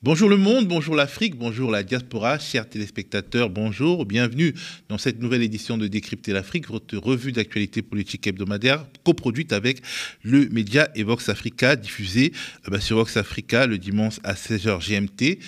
Bonjour le monde, bonjour l'Afrique, bonjour la diaspora, chers téléspectateurs, bonjour, bienvenue dans cette nouvelle édition de Décrypter l'Afrique, votre revue d'actualité politique hebdomadaire coproduite avec le média et Vox Africa, diffusée sur Vox Africa le dimanche à 16h GMT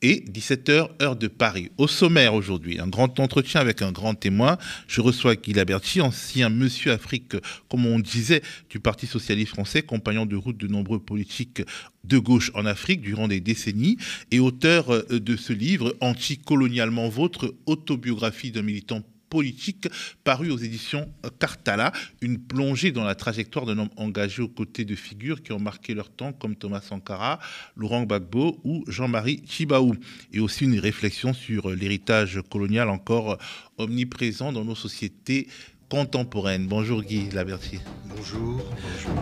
et 17h, heure de Paris. Au sommaire aujourd'hui, un grand entretien avec un grand témoin. Je reçois Guy Laberty, ancien monsieur Afrique, comme on disait, du Parti socialiste français, compagnon de route de nombreux politiques de gauche en Afrique durant des décennies et auteur de ce livre, Anticolonialement Vôtre, autobiographie d'un militant politique, paru aux éditions Cartala, une plongée dans la trajectoire d'un homme engagé aux côtés de figures qui ont marqué leur temps comme Thomas Sankara, Laurent Gbagbo ou Jean-Marie Tjibaou, et aussi une réflexion sur l'héritage colonial encore omniprésent dans nos sociétés contemporaines. Bonjour Guy Laberty. Bonjour, bonjour.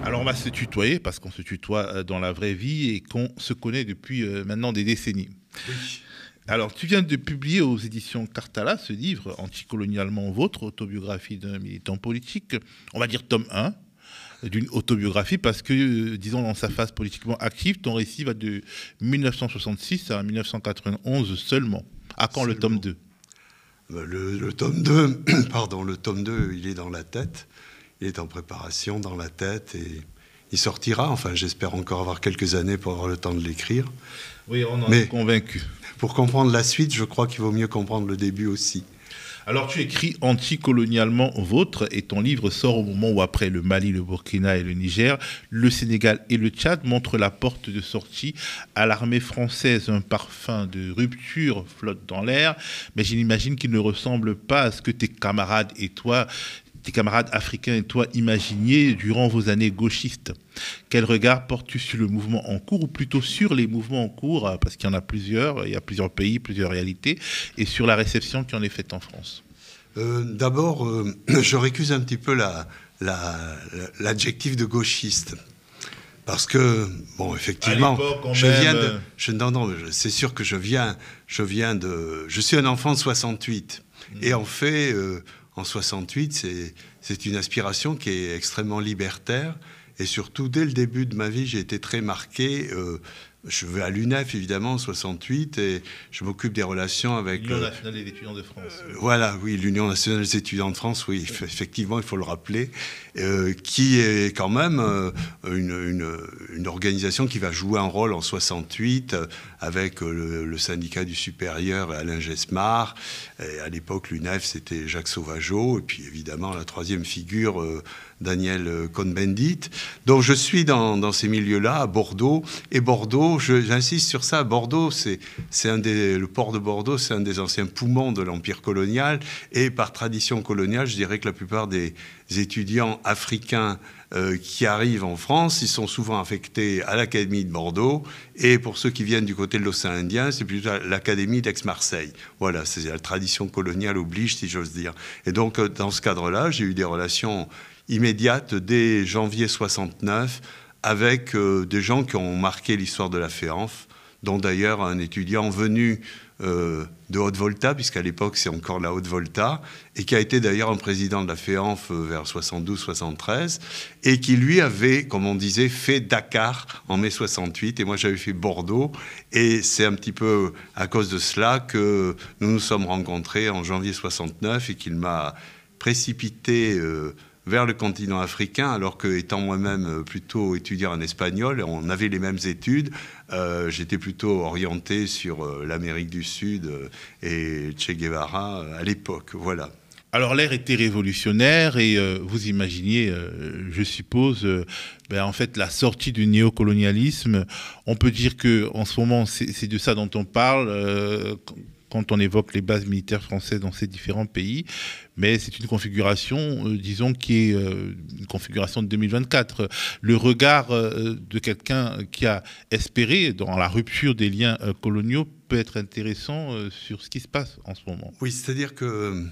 Alors on va se tutoyer parce qu'on se tutoie dans la vraie vie et qu'on se connaît depuis maintenant des décennies. Oui. Alors tu viens de publier aux éditions Cartala ce livre, Anticolonialement Vôtre, autobiographie d'un militant politique, on va dire tome 1 d'une autobiographie parce que, disons, dans sa phase politiquement active, ton récit va de 1966 à 1991 seulement. À quand le tome 2 ? Le tome 2, pardon, le tome 2, il est dans la tête. Il est en préparation dans la tête et il sortira. Enfin, j'espère encore avoir quelques années pour avoir le temps de l'écrire. Oui, on en est convaincu. Pour comprendre la suite, je crois qu'il vaut mieux comprendre le début aussi. Alors, tu écris Anticolonialement Vôtre et ton livre sort au moment où, après le Mali, le Burkina et le Niger, le Sénégal et le Tchad montrent la porte de sortie à l'armée française. Un parfum de rupture flotte dans l'air, mais j'imagine qu'il ne ressemble pas à ce que tes camarades africains et toi imaginiez durant vos années gauchistes. Quel regard portes-tu sur le mouvement en cours, ou plutôt sur les mouvements en cours, parce qu'il y en a plusieurs, il y a plusieurs pays, plusieurs réalités, et sur la réception qui en est faite en France? D'abord, je récuse un petit peu l'adjectif de gauchiste. Parce que, bon, effectivement, c'est sûr que je suis un enfant de 68. Et en fait, en 68, c'est une aspiration qui est extrêmement libertaire. Et surtout, dès le début de ma vie, j'ai été très marqué. Je vais à l'UNEF, évidemment, en 68, et je m'occupe des relations avec... L'Union nationale des étudiants de France. Voilà, oui, l'Union nationale des étudiants de France, oui, effectivement, il faut le rappeler, qui est quand même une organisation qui va jouer un rôle en 68 avec le syndicat du supérieur Alain Gesmar. Et à l'époque, l'UNEF, c'était Jacques Sauvageau, et puis évidemment, la troisième figure... Daniel Cohn-Bendit. Donc je suis dans ces milieux-là, à Bordeaux. Et Bordeaux, j'insiste sur ça, Bordeaux, le port de Bordeaux, c'est un des anciens poumons de l'Empire colonial. Et par tradition coloniale, je dirais que la plupart des étudiants africains qui arrivent en France, ils sont souvent affectés à l'Académie de Bordeaux. Et pour ceux qui viennent du côté de l'océan Indien, c'est plutôt l'Académie d'Aix-Marseille. Voilà, c'est la tradition coloniale oblige, si j'ose dire. Et donc, dans ce cadre-là, j'ai eu des relations immédiate dès janvier 69 avec des gens qui ont marqué l'histoire de la FEANF, dont d'ailleurs un étudiant venu de Haute-Volta, puisqu'à l'époque c'est encore la Haute-Volta, et qui a été d'ailleurs un président de la FEANF vers 72-73, et qui lui avait, comme on disait, fait Dakar en mai 68, et moi j'avais fait Bordeaux, et c'est un petit peu à cause de cela que nous nous sommes rencontrés en janvier 69, et qu'il m'a précipité vers le continent africain, alors que, étant moi-même plutôt étudiant en espagnol, on avait les mêmes études, j'étais plutôt orienté sur l'Amérique du Sud et Che Guevara à l'époque, voilà. Alors l'ère était révolutionnaire et vous imaginiez, je suppose, en fait la sortie du néocolonialisme. On peut dire qu'en ce moment, c'est de ça dont on parle quand on évoque les bases militaires françaises dans ces différents pays, mais c'est une configuration, disons, qui est une configuration de 2024. Le regard de quelqu'un qui a espéré dans la rupture des liens coloniaux peut être intéressant sur ce qui se passe en ce moment. Oui, c'est-à-dire que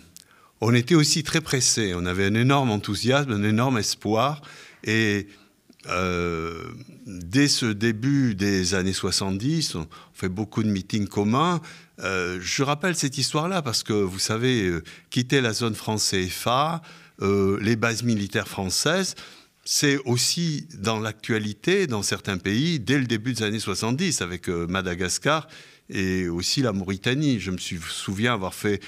on était aussi très pressés, on avait un énorme enthousiasme, un énorme espoir, et dès ce début des années 70, on fait beaucoup de meetings communs. Je rappelle cette histoire-là parce que, vous savez, quitter la zone franc CFA, les bases militaires françaises, c'est aussi dans l'actualité, dans certains pays, dès le début des années 70, avec Madagascar et aussi la Mauritanie. Je me souviens avoir fait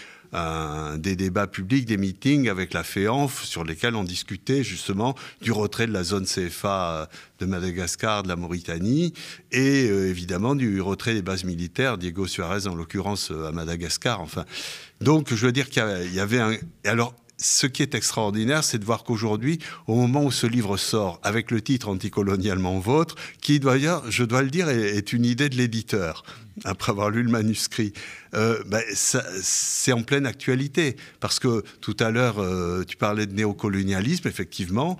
des débats publics, des meetings avec la FEANF sur lesquels on discutait justement du retrait de la zone CFA de Madagascar, de la Mauritanie, et évidemment du retrait des bases militaires, Diego Suarez en l'occurrence à Madagascar. Enfin, donc je veux dire qu'il y avait un... Alors, ce qui est extraordinaire, c'est de voir qu'aujourd'hui, au moment où ce livre sort, avec le titre Anticolonialement vôtre, qui, je dois le dire, est une idée de l'éditeur, après avoir lu le manuscrit, c'est en pleine actualité. Parce que tout à l'heure, tu parlais de néocolonialisme, effectivement.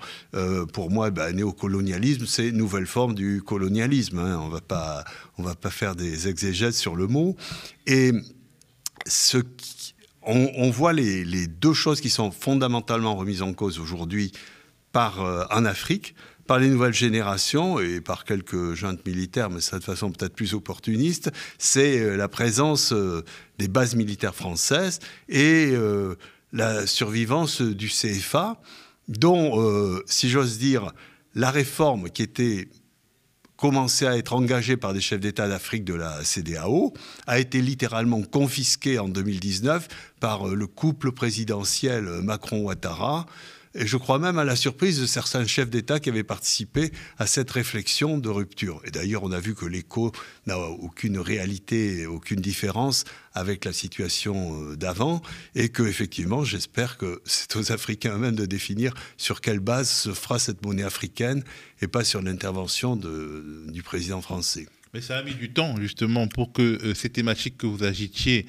Pour moi, néocolonialisme, c'est une nouvelle forme du colonialisme. Hein. On va pas faire des exégèses sur le mot. Et on voit les deux choses qui sont fondamentalement remises en cause aujourd'hui en Afrique, par les nouvelles générations et par quelques juntes militaires, mais ça de façon peut-être plus opportuniste, c'est la présence des bases militaires françaises et la survivance du CFA, dont, si j'ose dire, la réforme qui était commencé à être engagé par des chefs d'État d'Afrique de la CEDEAO, a été littéralement confisqué en 2019 par le couple présidentiel Macron-Ouattara. Et je crois même à la surprise de certains chefs d'État qui avaient participé à cette réflexion de rupture. Et d'ailleurs, on a vu que l'écho n'a aucune réalité, aucune différence avec la situation d'avant. Et qu'effectivement, j'espère que c'est aux Africains eux-mêmes de définir sur quelle base se fera cette monnaie africaine et pas sur l'intervention du président français. Mais ça a mis du temps, justement, pour que ces thématiques que vous agitiez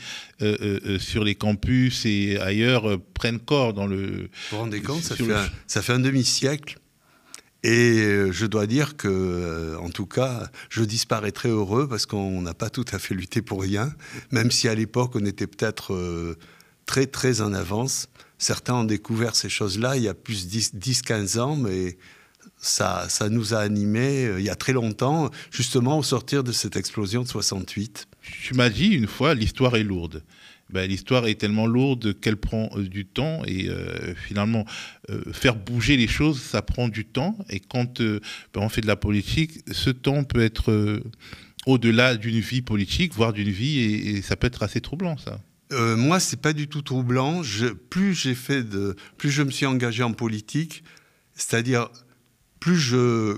sur les campus et ailleurs prennent corps dans le... Vous vous rendez compte, ça fait un demi-siècle. Et je dois dire que, en tout cas, je disparaîtrai heureux parce qu'on n'a pas tout à fait lutté pour rien, même si à l'époque, on était peut-être très, très en avance. Certains ont découvert ces choses-là il y a plus de 10-15 ans, mais... Ça nous a animés il y a très longtemps, justement au sortir de cette explosion de 68. Tu m'as dit une fois, l'histoire est lourde. L'histoire est tellement lourde qu'elle prend du temps et finalement, faire bouger les choses, ça prend du temps. Et quand on fait de la politique, ce temps peut être au-delà d'une vie politique, voire d'une vie, et ça peut être assez troublant, ça. Moi, c'est pas du tout troublant. Plus je me suis engagé en politique, c'est-à-dire... plus je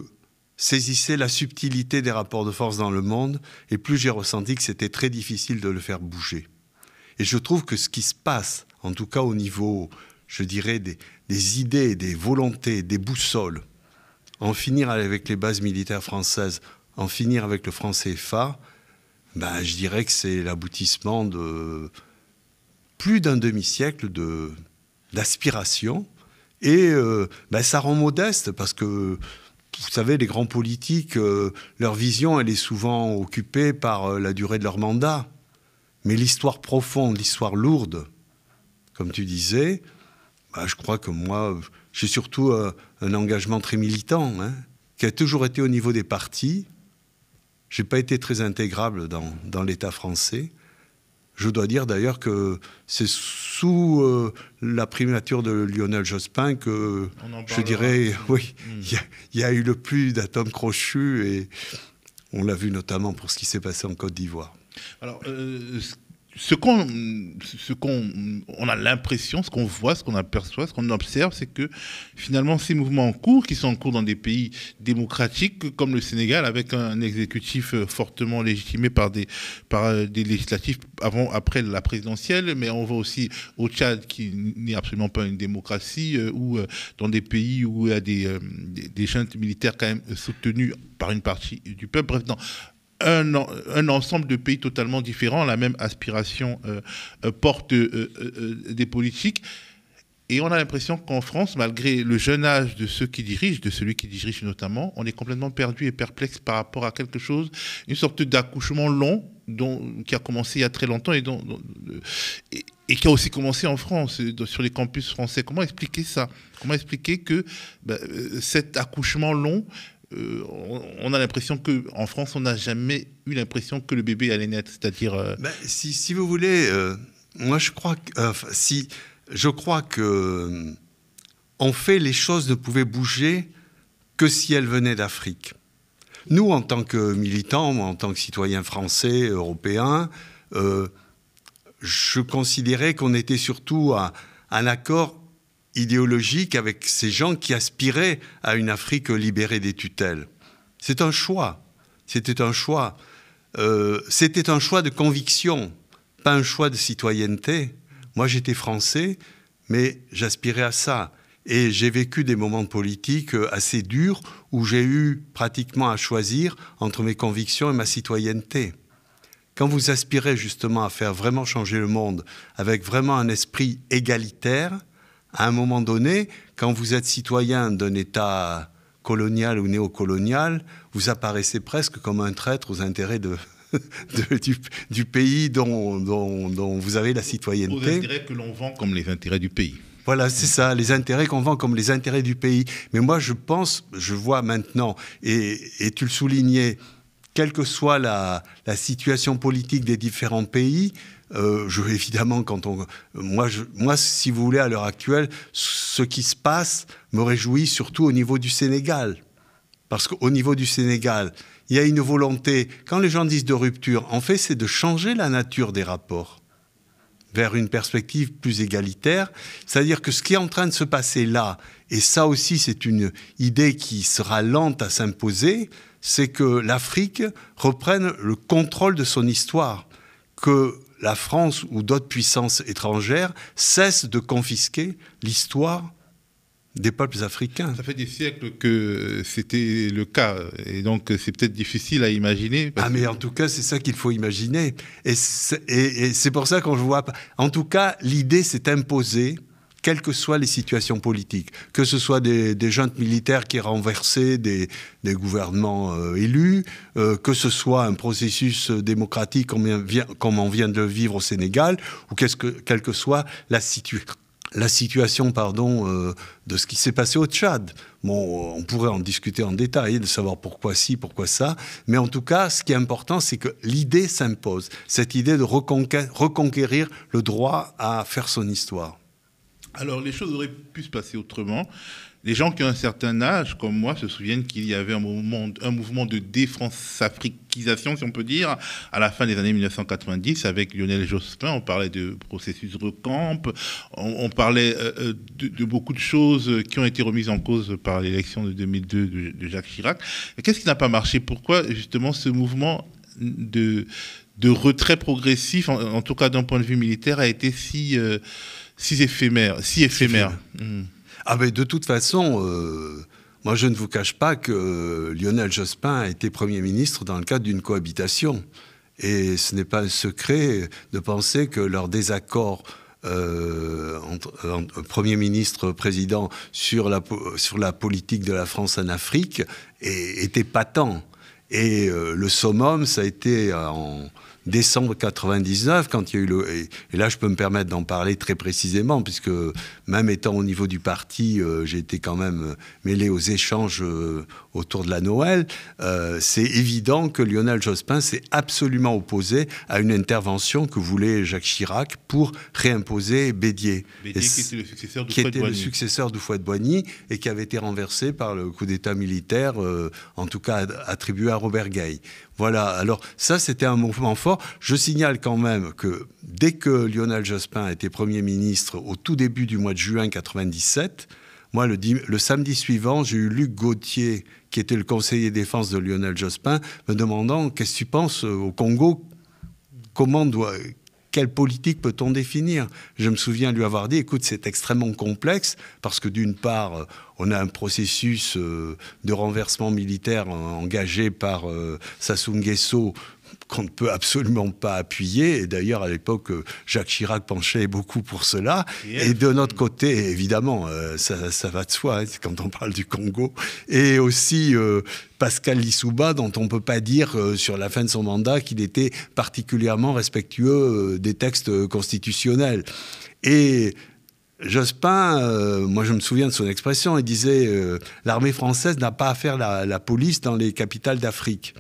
saisissais la subtilité des rapports de force dans le monde, et plus j'ai ressenti que c'était très difficile de le faire bouger. Et je trouve que ce qui se passe, en tout cas au niveau, je dirais, des idées, des volontés, des boussoles, en finir avec les bases militaires françaises, en finir avec le franc CFA, je dirais que c'est l'aboutissement de plus d'un demi-siècle d'aspiration. Et ça rend modeste parce que, vous savez, les grands politiques, leur vision, elle est souvent occupée par la durée de leur mandat. Mais l'histoire profonde, l'histoire lourde, comme tu disais, je crois que moi, j'ai surtout un engagement très militant, qui a toujours été au niveau des partis. Je n'ai pas été très intégrable dans l'État français. Je dois dire d'ailleurs que c'est sous la primature de Lionel Jospin que, je dirais, oui, il y a eu le plus d'atomes crochus et on l'a vu notamment pour ce qui s'est passé en Côte d'Ivoire. Alors, on a l'impression, ce qu'on voit, ce qu'on aperçoit, ce qu'on observe, c'est que finalement ces mouvements en cours, qui sont en cours dans des pays démocratiques comme le Sénégal, avec un exécutif fortement légitimé par des législatifs après la présidentielle, mais on voit aussi au Tchad, qui n'est absolument pas une démocratie, ou dans des pays où il y a des juntes militaires quand même soutenues par une partie du peuple. Bref, un ensemble de pays totalement différents, la même aspiration porte des politiques. Et on a l'impression qu'en France, malgré le jeune âge de ceux qui dirigent, de celui qui dirige notamment, on est complètement perdu et perplexe par rapport à quelque chose, une sorte d'accouchement long qui a commencé il y a très longtemps et qui a aussi commencé en France, sur les campus français. Comment expliquer ça? Comment expliquer que cet accouchement long, on a l'impression qu'en France, on n'a jamais eu l'impression que le bébé allait naître, c'est-à-dire... Si vous voulez, moi je crois que... en fait, les choses ne pouvaient bouger que si elle venait d'Afrique. Nous, en tant que militants, en tant que citoyens français, européens, je considérais qu'on était surtout à un accord idéologique avec ces gens qui aspiraient à une Afrique libérée des tutelles. C'est un choix. C'était un choix. C'était un choix de conviction, pas un choix de citoyenneté. Moi, j'étais français, mais j'aspirais à ça. Et j'ai vécu des moments politiques assez durs où j'ai eu pratiquement à choisir entre mes convictions et ma citoyenneté. Quand vous aspirez justement à faire vraiment changer le monde avec vraiment un esprit égalitaire, à un moment donné, quand vous êtes citoyen d'un État colonial ou néocolonial, vous apparaissez presque comme un traître aux intérêts du pays dont vous avez la citoyenneté. Aux intérêts que l'on vend comme les intérêts du pays. Voilà, c'est ça, les intérêts qu'on vend comme les intérêts du pays. Mais moi, je vois maintenant, et tu le soulignais, quelle que soit la situation politique des différents pays, évidemment, moi, si vous voulez, à l'heure actuelle, ce qui se passe me réjouit surtout au niveau du Sénégal. Parce qu'au niveau du Sénégal, il y a une volonté, quand les gens disent de rupture, en fait, c'est de changer la nature des rapports vers une perspective plus égalitaire. C'est-à-dire que ce qui est en train de se passer là, et ça aussi c'est une idée qui sera lente à s'imposer, c'est que l'Afrique reprenne le contrôle de son histoire, que la France ou d'autres puissances étrangères cessent de confisquer l'histoire des peuples africains. Ça fait des siècles que c'était le cas, et donc c'est peut-être difficile à imaginer. Mais en tout cas, c'est ça qu'il faut imaginer. Et c'est pour ça qu'on ne voit pas. En tout cas, l'idée s'est imposée, quelles que soient les situations politiques, que ce soit des juntes militaires qui renversaient des gouvernements élus, que ce soit un processus démocratique comme on vient de le vivre au Sénégal, ou quelle que soit la situation de ce qui s'est passé au Tchad. Bon, on pourrait en discuter en détail, de savoir pourquoi ci, pourquoi ça, mais en tout cas, ce qui est important, c'est que l'idée s'impose, cette idée de reconquérir le droit à faire son histoire. Alors, les choses auraient pu se passer autrement. Les gens qui ont un certain âge, comme moi, se souviennent qu'il y avait un mouvement de défrance-africanisation, si on peut dire, à la fin des années 1990, avec Lionel Jospin. On parlait de processus Recamp, on parlait de beaucoup de choses qui ont été remises en cause par l'élection de 2002 de Jacques Chirac. Et qu'est-ce qui n'a pas marché? Pourquoi, justement, ce mouvement de retrait progressif, en tout cas d'un point de vue militaire, a été si éphémère? Mais de toute façon, moi je ne vous cache pas que Lionel Jospin a été Premier ministre dans le cadre d'une cohabitation. Et ce n'est pas un secret de penser que leur désaccord entre Premier ministre, président sur la politique de la France en Afrique était patent. Et le summum, ça a été en décembre 99, quand il y a eu et là je peux me permettre d'en parler très précisément, puisque même étant au niveau du parti, j'ai été quand même mêlé aux échanges autour de la Noël. C'est évident que Lionel Jospin s'est absolument opposé à une intervention que voulait Jacques Chirac pour réimposer Bédier. Qui était le successeur d'Houphouët-Boigny et qui avait été renversé par le coup d'État militaire, en tout cas attribué à Robert Gueil. Voilà, alors ça c'était un mouvement fort. Je signale quand même que dès que Lionel Jospin a été Premier ministre au tout début du mois de juin 1997, moi le samedi suivant, j'ai eu Luc Gauthier, qui était le conseiller défense de Lionel Jospin, me demandant « Qu'est-ce que tu penses au Congo ? Quelle politique peut-on définir ?» Je me souviens lui avoir dit « Écoute, c'est extrêmement complexe parce que d'une part, on a un processus de renversement militaire engagé par Sassou Nguesso qu'on ne peut absolument pas appuyer. Et d'ailleurs, à l'époque, Jacques Chirac penchait beaucoup pour cela. Et de notre côté, évidemment, ça va de soi, hein, quand on parle du Congo. Et aussi Pascal Lissouba, dont on ne peut pas dire sur la fin de son mandat qu'il était particulièrement respectueux des textes constitutionnels. Et Jospin, moi je me souviens de son expression, il disait l'armée française n'a pas à faire la police dans les capitales d'Afrique.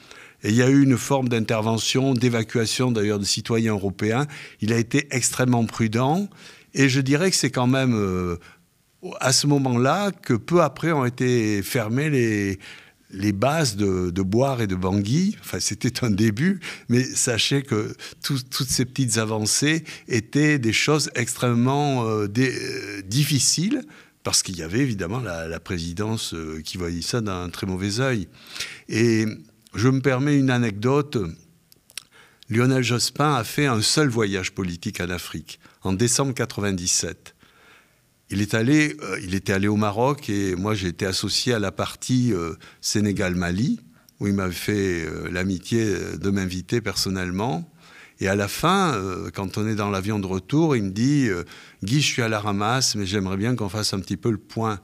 Et il y a eu une forme d'intervention, d'évacuation d'ailleurs de citoyens européens. Il a été extrêmement prudent. Et je dirais que c'est quand même à ce moment-là que peu après ont été fermées les bases de Boire et de Bangui. Enfin, c'était un début, mais sachez que toutes ces petites avancées étaient des choses extrêmement difficiles, parce qu'il y avait évidemment la présidence qui voyait ça d'un très mauvais œil. Et je me permets une anecdote. Lionel Jospin a fait un seul voyage politique en Afrique, en décembre 1997. Il était allé au Maroc et moi j'ai été associé à la partie Sénégal-Mali, où il m'avait fait l'amitié de m'inviter personnellement. Et à la fin, quand on est dans l'avion de retour, il me dit « Guy, je suis à la ramasse, mais j'aimerais bien qu'on fasse un petit peu le point ».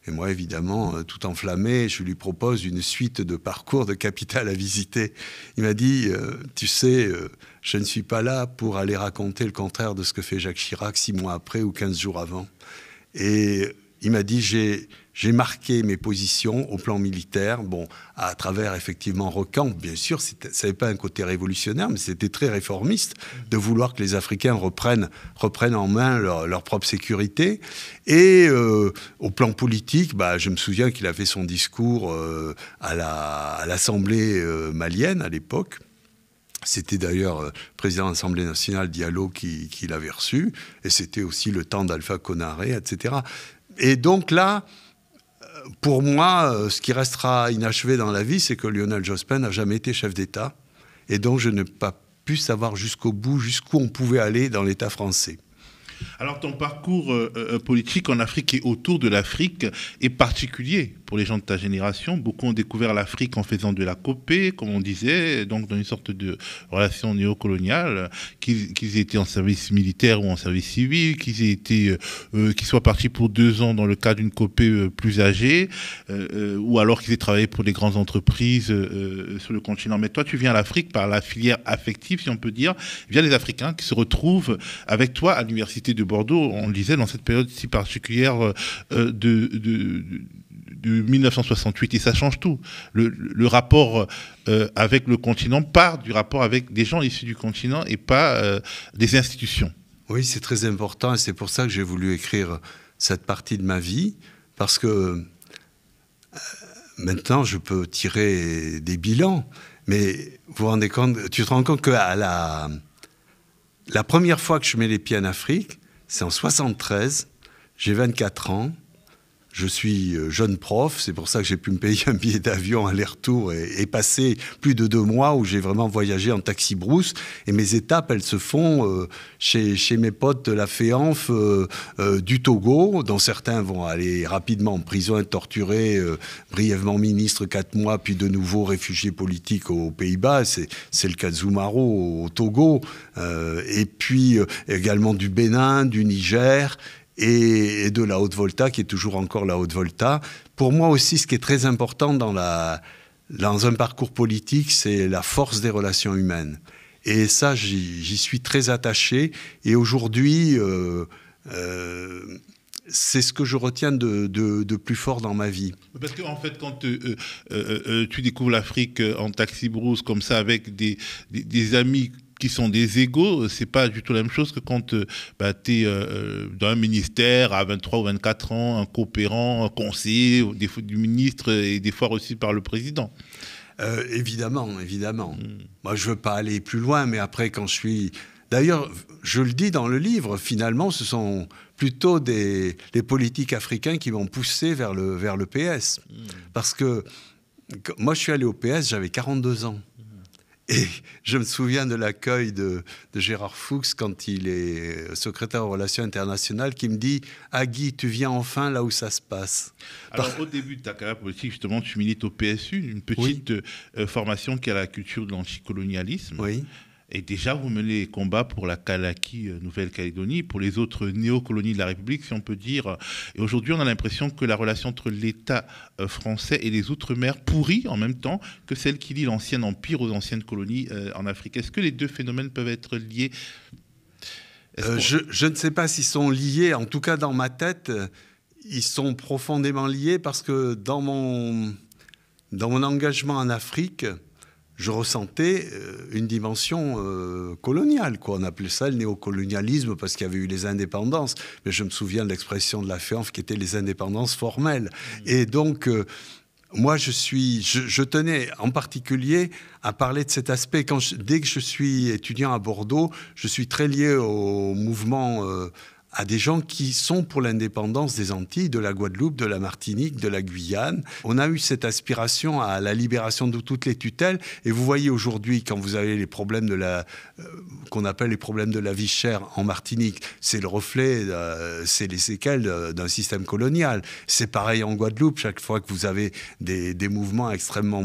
Et moi, évidemment, tout enflammé, je lui propose une suite de parcours de capitales à visiter. Il m'a dit « Tu sais, je ne suis pas là pour aller raconter le contraire de ce que fait Jacques Chirac 6 mois après ou 15 jours avant. » Et il m'a dit, j'ai marqué mes positions au plan militaire, bon, à travers effectivement Rocan, bien sûr, ça n'avait pas un côté révolutionnaire, mais c'était très réformiste de vouloir que les Africains reprennent en main leur propre sécurité. Et au plan politique, je me souviens qu'il a fait son discours à l'Assemblée malienne à l'époque. C'était d'ailleurs le président de l'Assemblée nationale, Diallo, qui l'avait reçu. Et c'était aussi le temps d'Alpha Konaré, etc. Et donc là, pour moi, ce qui restera inachevé dans la vie, c'est que Lionel Jospin n'a jamais été chef d'État. Et donc je n'ai pas pu savoir jusqu'au bout, jusqu'où on pouvait aller dans l'État français. Alors ton parcours politique en Afrique et autour de l'Afrique est particulier pour les gens de ta génération. Beaucoup ont découvert l'Afrique en faisant de la copée, comme on disait, donc dans une sorte de relation néocoloniale, qu'ils aient été en service militaire ou en service civil, qu'ils soient partis pour 2 ans dans le cadre d'une copée plus âgée, ou alors qu'ils aient travaillé pour des grandes entreprises sur le continent. Mais toi, tu viens à l'Afrique par la filière affective, si on peut dire, via les Africains qui se retrouvent avec toi à l'université de Bordeaux, on le disait, dans cette période si particulière de 1968, et ça change tout. Le rapport avec le continent part du rapport avec des gens issus du continent et pas des institutions. Oui, c'est très important et c'est pour ça que j'ai voulu écrire cette partie de ma vie, parce que maintenant je peux tirer des bilans, mais tu te rends compte que la première fois que je mets les pieds en Afrique, c'est en 1973, j'ai 24 ans, je suis jeune prof, c'est pour ça que j'ai pu me payer un billet d'avion aller-retour et passer plus de 2 mois où j'ai vraiment voyagé en taxi-brousse. Et mes étapes, elles se font chez mes potes de la FEANF du Togo, dont certains vont aller rapidement en prison, être torturés, brièvement ministres 4 mois, puis de nouveau réfugiés politiques aux Pays-Bas. C'est le cas de Zoumaro au Togo. Et puis également du Bénin, du Niger, et de la Haute-Volta, qui est toujours encore la Haute-Volta. Pour moi aussi, ce qui est très important dans un parcours politique, c'est la force des relations humaines. Et ça, j'y suis très attaché. Et aujourd'hui, c'est ce que je retiens de plus fort dans ma vie. Parce qu'en fait, quand tu découvres l'Afrique en taxi-brousse, comme ça, avec des amis qui sont des égaux, c'est pas du tout la même chose que quand tu es dans un ministère à 23 ou 24 ans, un coopérant, un conseiller, des fois du ministre et des fois reçu par le président. Évidemment. Moi, je veux pas aller plus loin, mais après, quand je suis... D'ailleurs, je le dis dans le livre, finalement, ce sont plutôt les politiques africains qui m'ont poussé vers le PS. Parce que moi, je suis allé au PS, j'avais 42 ans. Et je me souviens de l'accueil de Gérard Fuchs quand il est secrétaire aux relations internationales, qui me dit « Ah Guy, tu viens enfin là où ça se passe ». Alors au début de ta carrière politique, justement, tu milites au PSU, une petite formation qui a la culture de l'anticolonialisme. Oui. Et déjà, vous menez les combats pour la Kalaki, Nouvelle-Calédonie, pour les autres néocolonies de la République, si on peut dire. Et aujourd'hui, on a l'impression que la relation entre l'État français et les Outre-mer pourrit en même temps que celle qui lie l'ancien empire aux anciennes colonies en Afrique. Est-ce que les deux phénomènes peuvent être liés ? Je ne sais pas s'ils sont liés. En tout cas, dans ma tête, ils sont profondément liés parce que dans mon engagement en Afrique, je ressentais une dimension coloniale, quoi. On appelait ça le néocolonialisme parce qu'il y avait eu les indépendances. Mais je me souviens de l'expression de la FEANF qui était les indépendances formelles. Et donc, moi, je tenais en particulier à parler de cet aspect. Dès que je suis étudiant à Bordeaux, je suis très lié au mouvement, à des gens qui sont pour l'indépendance des Antilles, de la Guadeloupe, de la Martinique, de la Guyane. On a eu cette aspiration à la libération de toutes les tutelles. Et vous voyez aujourd'hui, quand vous avez les problèmes qu'on appelle les problèmes de la vie chère en Martinique, c'est le reflet, c'est les séquelles d'un système colonial. C'est pareil en Guadeloupe, chaque fois que vous avez des mouvements extrêmement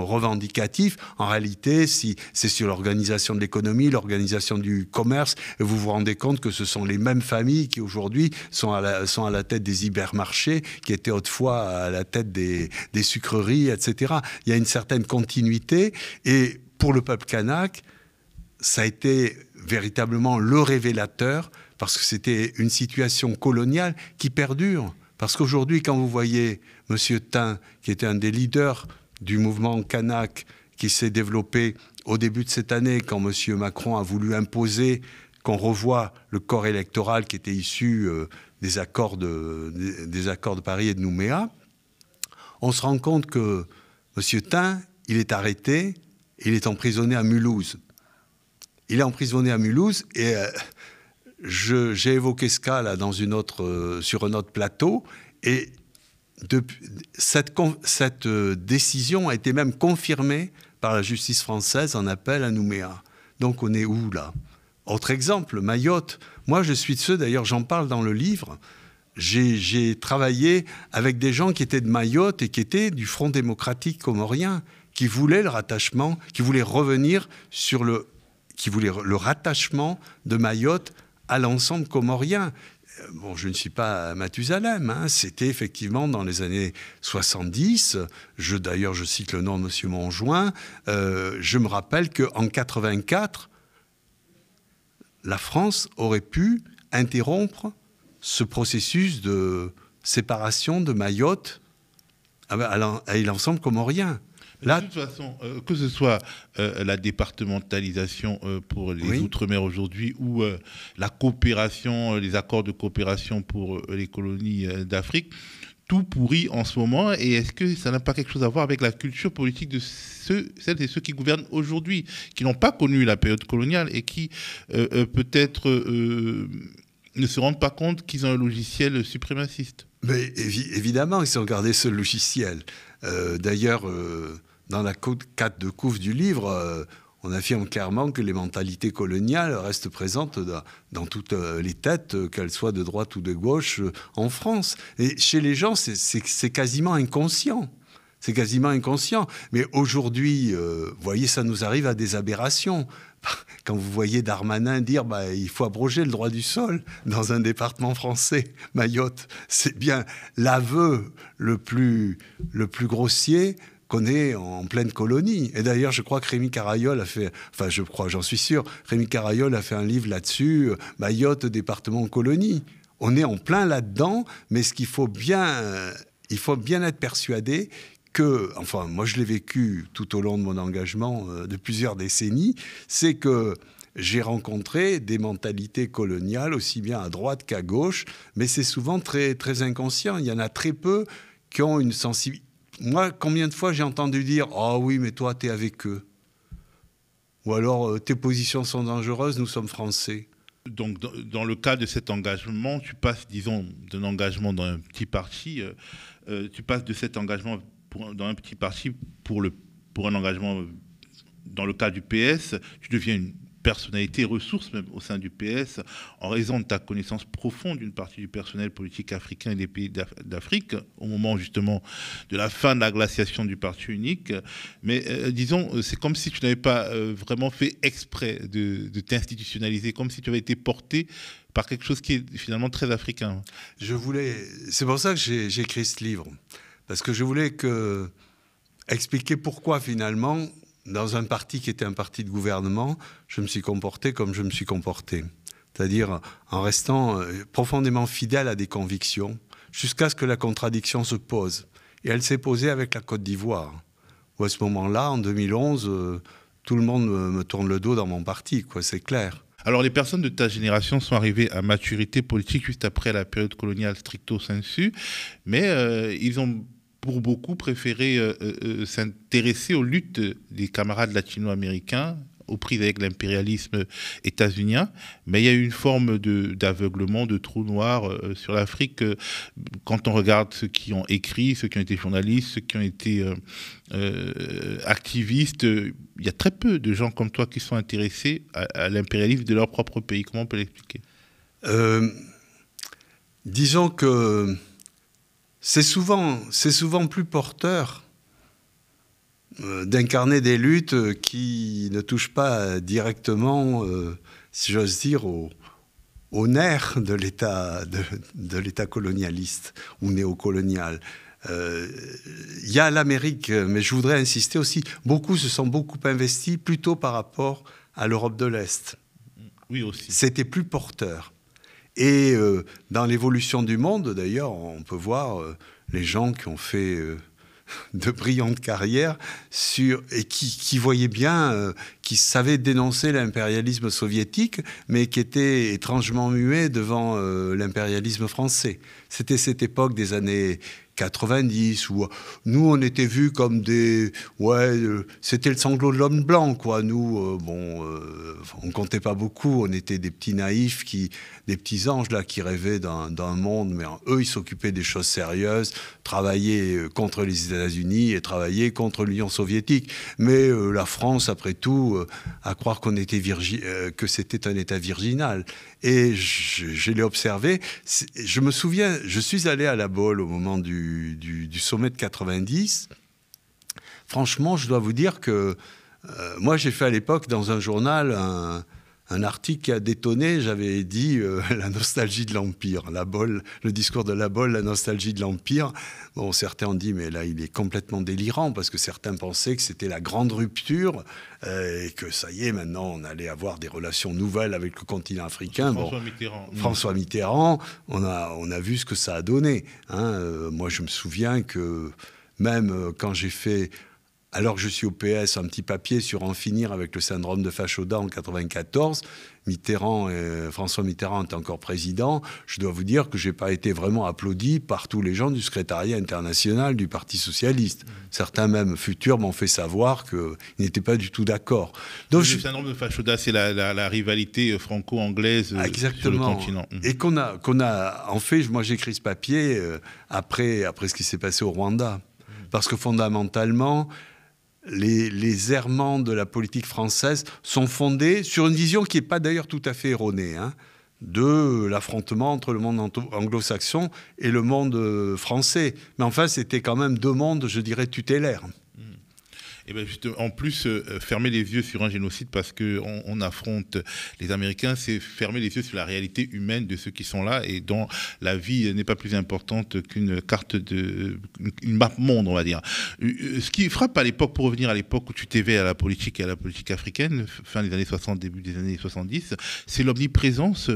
revendicatif. En réalité, si c'est sur l'organisation de l'économie, l'organisation du commerce, et vous vous rendez compte que ce sont les mêmes familles qui aujourd'hui sont à la tête des hypermarchés, qui étaient autrefois à la tête des sucreries, etc. Il y a une certaine continuité, et pour le peuple kanak, ça a été véritablement le révélateur, parce que c'était une situation coloniale qui perdure. Parce qu'aujourd'hui, quand vous voyez M. Thin, qui était un des leaders du mouvement kanak qui s'est développé au début de cette année, quand M. Macron a voulu imposer qu'on revoie le corps électoral qui était issu des accords de Paris et de Nouméa, on se rend compte que M. Thin, il est arrêté, il est emprisonné à Mulhouse. Il est emprisonné à Mulhouse et j'ai évoqué ce cas là sur un autre plateau, et cette décision a été même confirmée par la justice française en appel à Nouméa. Donc on est où là? Autre exemple, Mayotte. Moi je suis de ceux, d'ailleurs j'en parle dans le livre, j'ai travaillé avec des gens qui étaient de Mayotte et qui étaient du Front démocratique comorien, qui voulaient le rattachement, qui voulaient revenir sur le rattachement de Mayotte à l'ensemble comorien. Bon, je ne suis pas Mathusalem, hein. C'était effectivement dans les années 70, d'ailleurs je cite le nom de M. Montjoint, je me rappelle qu'en 84, la France aurait pu interrompre ce processus de séparation de Mayotte à l'ensemble comorien. Là, de toute façon, que ce soit la départementalisation pour les Outre-mer aujourd'hui ou la coopération, les accords de coopération pour les colonies d'Afrique, tout pourrit en ce moment. Et est-ce que ça n'a pas quelque chose à voir avec la culture politique de celles et ceux qui gouvernent aujourd'hui, qui n'ont pas connu la période coloniale et qui peut-être ne se rendent pas compte qu'ils ont un logiciel suprémaciste? Mais évidemment, ils ont gardé ce logiciel. D'ailleurs, dans la 4 de couve du livre, on affirme clairement que les mentalités coloniales restent présentes dans toutes les têtes, qu'elles soient de droite ou de gauche, en France. Et chez les gens, c'est quasiment inconscient. C'est quasiment inconscient. Mais aujourd'hui, vous voyez, ça nous arrive à des aberrations. Quand vous voyez Darmanin dire il faut abroger le droit du sol dans un département français, Mayotte, c'est bien l'aveu le plus grossier qu'on est en pleine colonie. Et d'ailleurs, je crois que Rémi Carayol a fait, enfin j'en suis sûr, Rémi Carayol a fait un livre là-dessus, Mayotte, département colonie. On est en plein là-dedans, mais il faut bien être persuadé que, enfin moi je l'ai vécu tout au long de mon engagement de plusieurs décennies, c'est que j'ai rencontré des mentalités coloniales aussi bien à droite qu'à gauche, mais c'est souvent très, très inconscient. Il y en a très peu qui ont une sensibilité. Moi, combien de fois j'ai entendu dire « Ah oui, mais toi, t'es avec eux » ou alors « Tes positions sont dangereuses, nous sommes français ». Donc, dans le cas de cet engagement, tu passes, disons, d'un engagement dans un petit parti, tu passes de cet engagement dans un petit parti pour un engagement dans le cas du PS, tu deviens une personnalité ressource même au sein du PS en raison de ta connaissance profonde d'une partie du personnel politique africain et des pays d'Afrique au moment justement de la fin de la glaciation du parti unique. Mais disons, c'est comme si tu n'avais pas vraiment fait exprès de t'institutionnaliser, comme si tu avais été porté par quelque chose qui est finalement très africain. C'est pour ça que j'ai écrit ce livre, parce que je voulais expliquer pourquoi finalement, dans un parti qui était un parti de gouvernement, je me suis comporté comme je me suis comporté. C'est-à-dire en restant profondément fidèle à des convictions, jusqu'à ce que la contradiction se pose. Et elle s'est posée avec la Côte d'Ivoire. où à ce moment-là, en 2011, tout le monde me tourne le dos dans mon parti, quoi, c'est clair. Alors, les personnes de ta génération sont arrivées à maturité politique juste après la période coloniale stricto sensu, mais ils ont pour beaucoup préféré s'intéresser aux luttes des camarades latino-américains aux prises avec l'impérialisme états-unien, mais il y a eu une forme d'aveuglement, de trou noir sur l'Afrique. Quand on regarde ceux qui ont écrit, ceux qui ont été journalistes, ceux qui ont été activistes, il y a très peu de gens comme toi qui sont intéressés à l'impérialisme de leur propre pays. Comment on peut l'expliquer ? Disons que c'est souvent plus porteur d'incarner des luttes qui ne touchent pas directement, si j'ose dire, au nerf de l'État colonialiste ou néocolonial. Il y a l'Amérique, mais je voudrais insister aussi, beaucoup se sont beaucoup investis plutôt par rapport à l'Europe de l'Est. Oui, aussi. C'était plus porteur. Et dans l'évolution du monde, d'ailleurs, on peut voir les gens qui ont fait de brillantes carrières et qui voyaient bien, qui savaient dénoncer l'impérialisme soviétique, mais qui étaient étrangement muets devant l'impérialisme français. C'était cette époque des années 90 où nous on était vus comme des c'était le sanglot de l'homme blanc, quoi. Nous on comptait pas beaucoup, on était des petits naïfs des petits anges là qui rêvaient d'un monde, mais eux ils s'occupaient des choses sérieuses, travaillaient contre les États-Unis et travaillaient contre l'Union soviétique. Mais la France, après tout, à croire qu'on était que c'était un État virginal. Et je l'ai observé. Je me souviens, je suis allé à La Baule au moment du sommet de 90. Franchement, je dois vous dire que moi, j'ai fait à l'époque dans un journal un article qui a détonné. J'avais dit la nostalgie de l'Empire. La Baule, le discours de La Baule, la nostalgie de l'Empire. Bon, certains ont dit, mais là, il est complètement délirant, parce que certains pensaient que c'était la grande rupture et que ça y est, maintenant, on allait avoir des relations nouvelles avec le continent africain. François Mitterrand, on a vu ce que ça a donné. Moi, je me souviens que même quand j'ai fait... Alors que je suis au PS, un petit papier sur en finir avec le syndrome de Fachoda en 1994, François Mitterrand était encore président, je dois vous dire que je n'ai pas été vraiment applaudi par tous les gens du secrétariat international du Parti socialiste. Certains même futurs m'ont fait savoir qu'ils n'étaient pas du tout d'accord. Donc, le syndrome de Fachoda, c'est la rivalité franco-anglaise sur le continent. Et qu'on a en fait, moi j'ai écrit ce papier après ce qui s'est passé au Rwanda. Parce que fondamentalement, les errements de la politique française sont fondés sur une vision qui n'est pas d'ailleurs tout à fait erronée, de l'affrontement entre le monde anglo-saxon et le monde français. Mais enfin, c'était quand même deux mondes, je dirais, tutélaires. Et bien justement, en plus, fermer les yeux sur un génocide parce qu'on affronte les Américains, c'est fermer les yeux sur la réalité humaine de ceux qui sont là et dont la vie n'est pas plus importante qu'une carte une map monde, on va dire. Ce qui frappe à l'époque, pour revenir à l'époque où tu t'éveilles à la politique et à la politique africaine, fin des années 60, début des années 70, c'est l'omniprésence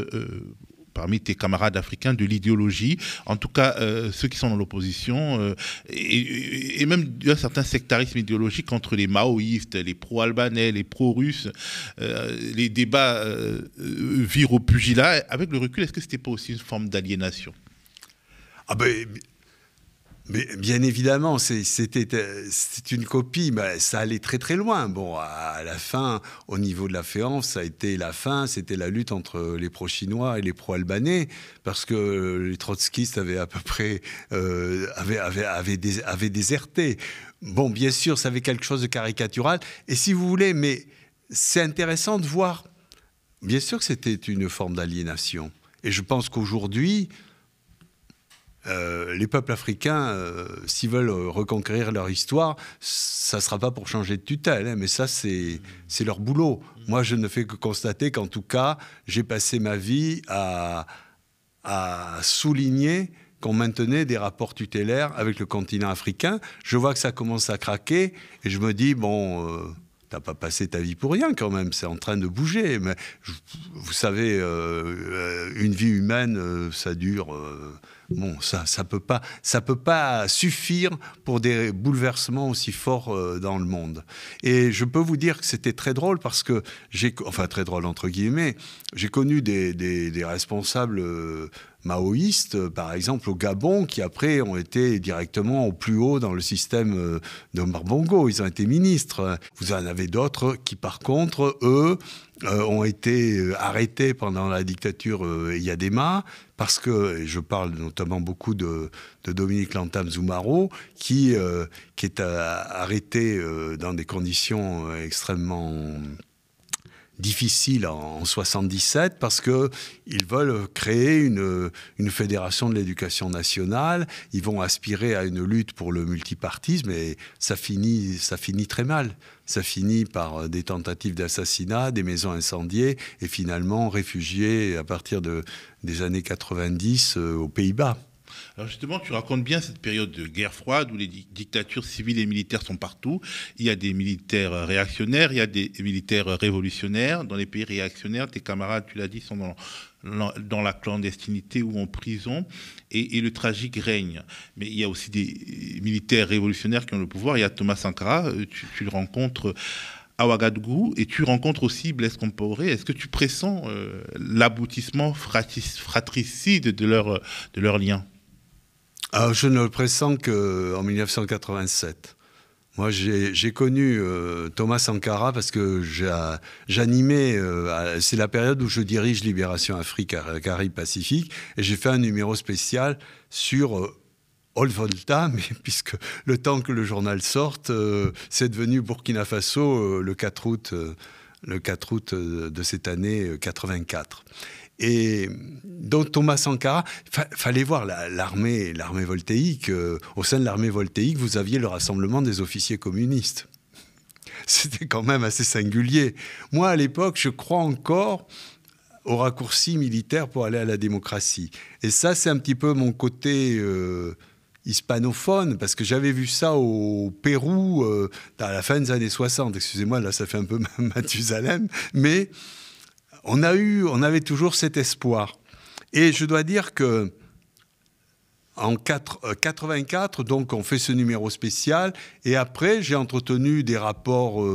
parmi tes camarades africains de l'idéologie, en tout cas ceux qui sont dans l'opposition, et même un certain sectarisme idéologique entre les maoïstes, les pro-albanais, les pro-russes. Les débats virent au pugilat. Avec le recul, est-ce que ce n'était pas aussi une forme d'aliénation ? Mais bien évidemment, c'était une copie, mais ça allait très très loin. Bon, à la fin, au niveau de la FEANF, ça a été la fin, c'était la lutte entre les pro-chinois et les pro-albanais, parce que les trotskistes avaient à peu près avaient déserté. Bon, bien sûr, ça avait quelque chose de caricatural. Et si vous voulez, mais c'est intéressant de voir. Bien sûr que c'était une forme d'aliénation. Et je pense qu'aujourd'hui, les peuples africains, s'ils veulent reconquérir leur histoire, ça ne sera pas pour changer de tutelle, mais ça, c'est leur boulot. Moi, je ne fais que constater qu'en tout cas, j'ai passé ma vie à souligner qu'on maintenait des rapports tutélaires avec le continent africain. Je vois que ça commence à craquer et je me dis, bon, t'as pas passé ta vie pour rien quand même, c'est en train de bouger. Mais vous savez, une vie humaine, ça dure. Bon, ça peut pas suffire pour des bouleversements aussi forts dans le monde. Et je peux vous dire que c'était très drôle parce que très drôle entre guillemets, j'ai connu des responsables maoïstes, par exemple au Gabon, qui après ont été directement au plus haut dans le système d'Omar Bongo. Ils ont été ministres. Vous en avez d'autres qui, par contre, eux, ont été arrêtés pendant la dictature Yadema, parce que, et je parle notamment beaucoup de Dominique Lantam-Zoumaro, qui est arrêté dans des conditions extrêmement difficile en 77 parce qu'ils veulent créer une fédération de l'éducation nationale. Ils vont aspirer à une lutte pour le multipartisme et ça finit très mal. Ça finit par des tentatives d'assassinat, des maisons incendiées et finalement réfugiés à partir des années 90 aux Pays-Bas. Alors justement, tu racontes bien cette période de guerre froide où les dictatures civiles et militaires sont partout. Il y a des militaires réactionnaires, il y a des militaires révolutionnaires. Dans les pays réactionnaires, tes camarades, tu l'as dit, sont dans la clandestinité ou en prison. Et le tragique règne. Mais il y a aussi des militaires révolutionnaires qui ont le pouvoir. Il y a Thomas Sankara, tu le rencontres à Ouagadougou, et tu rencontres aussi Blaise Compaoré. Est-ce que tu pressens l'aboutissement fratricide de leur lien ? Je ne le pressens qu'en 1987. Moi, j'ai connu Thomas Sankara parce que j'animais, c'est la période où je dirige Libération Afrique, Caraïbes Pacifique, et j'ai fait un numéro spécial sur Haute-Volta, mais puisque le temps que le journal sorte, c'est devenu Burkina Faso le 4 août de cette année 84. Et donc Thomas Sankara, fallait voir l'armée voltaïque. Au sein de l'armée voltaïque, vous aviez le rassemblement des officiers communistes. C'était quand même assez singulier. Moi, à l'époque, je crois encore au raccourci militaire pour aller à la démocratie. Et ça, c'est un petit peu mon côté hispanophone, parce que j'avais vu ça au Pérou à la fin des années 60. Excusez-moi, là, ça fait un peu Mathusalem, mais on avait toujours cet espoir. Et je dois dire que en 84, donc, on fait ce numéro spécial. Et après, j'ai entretenu des rapports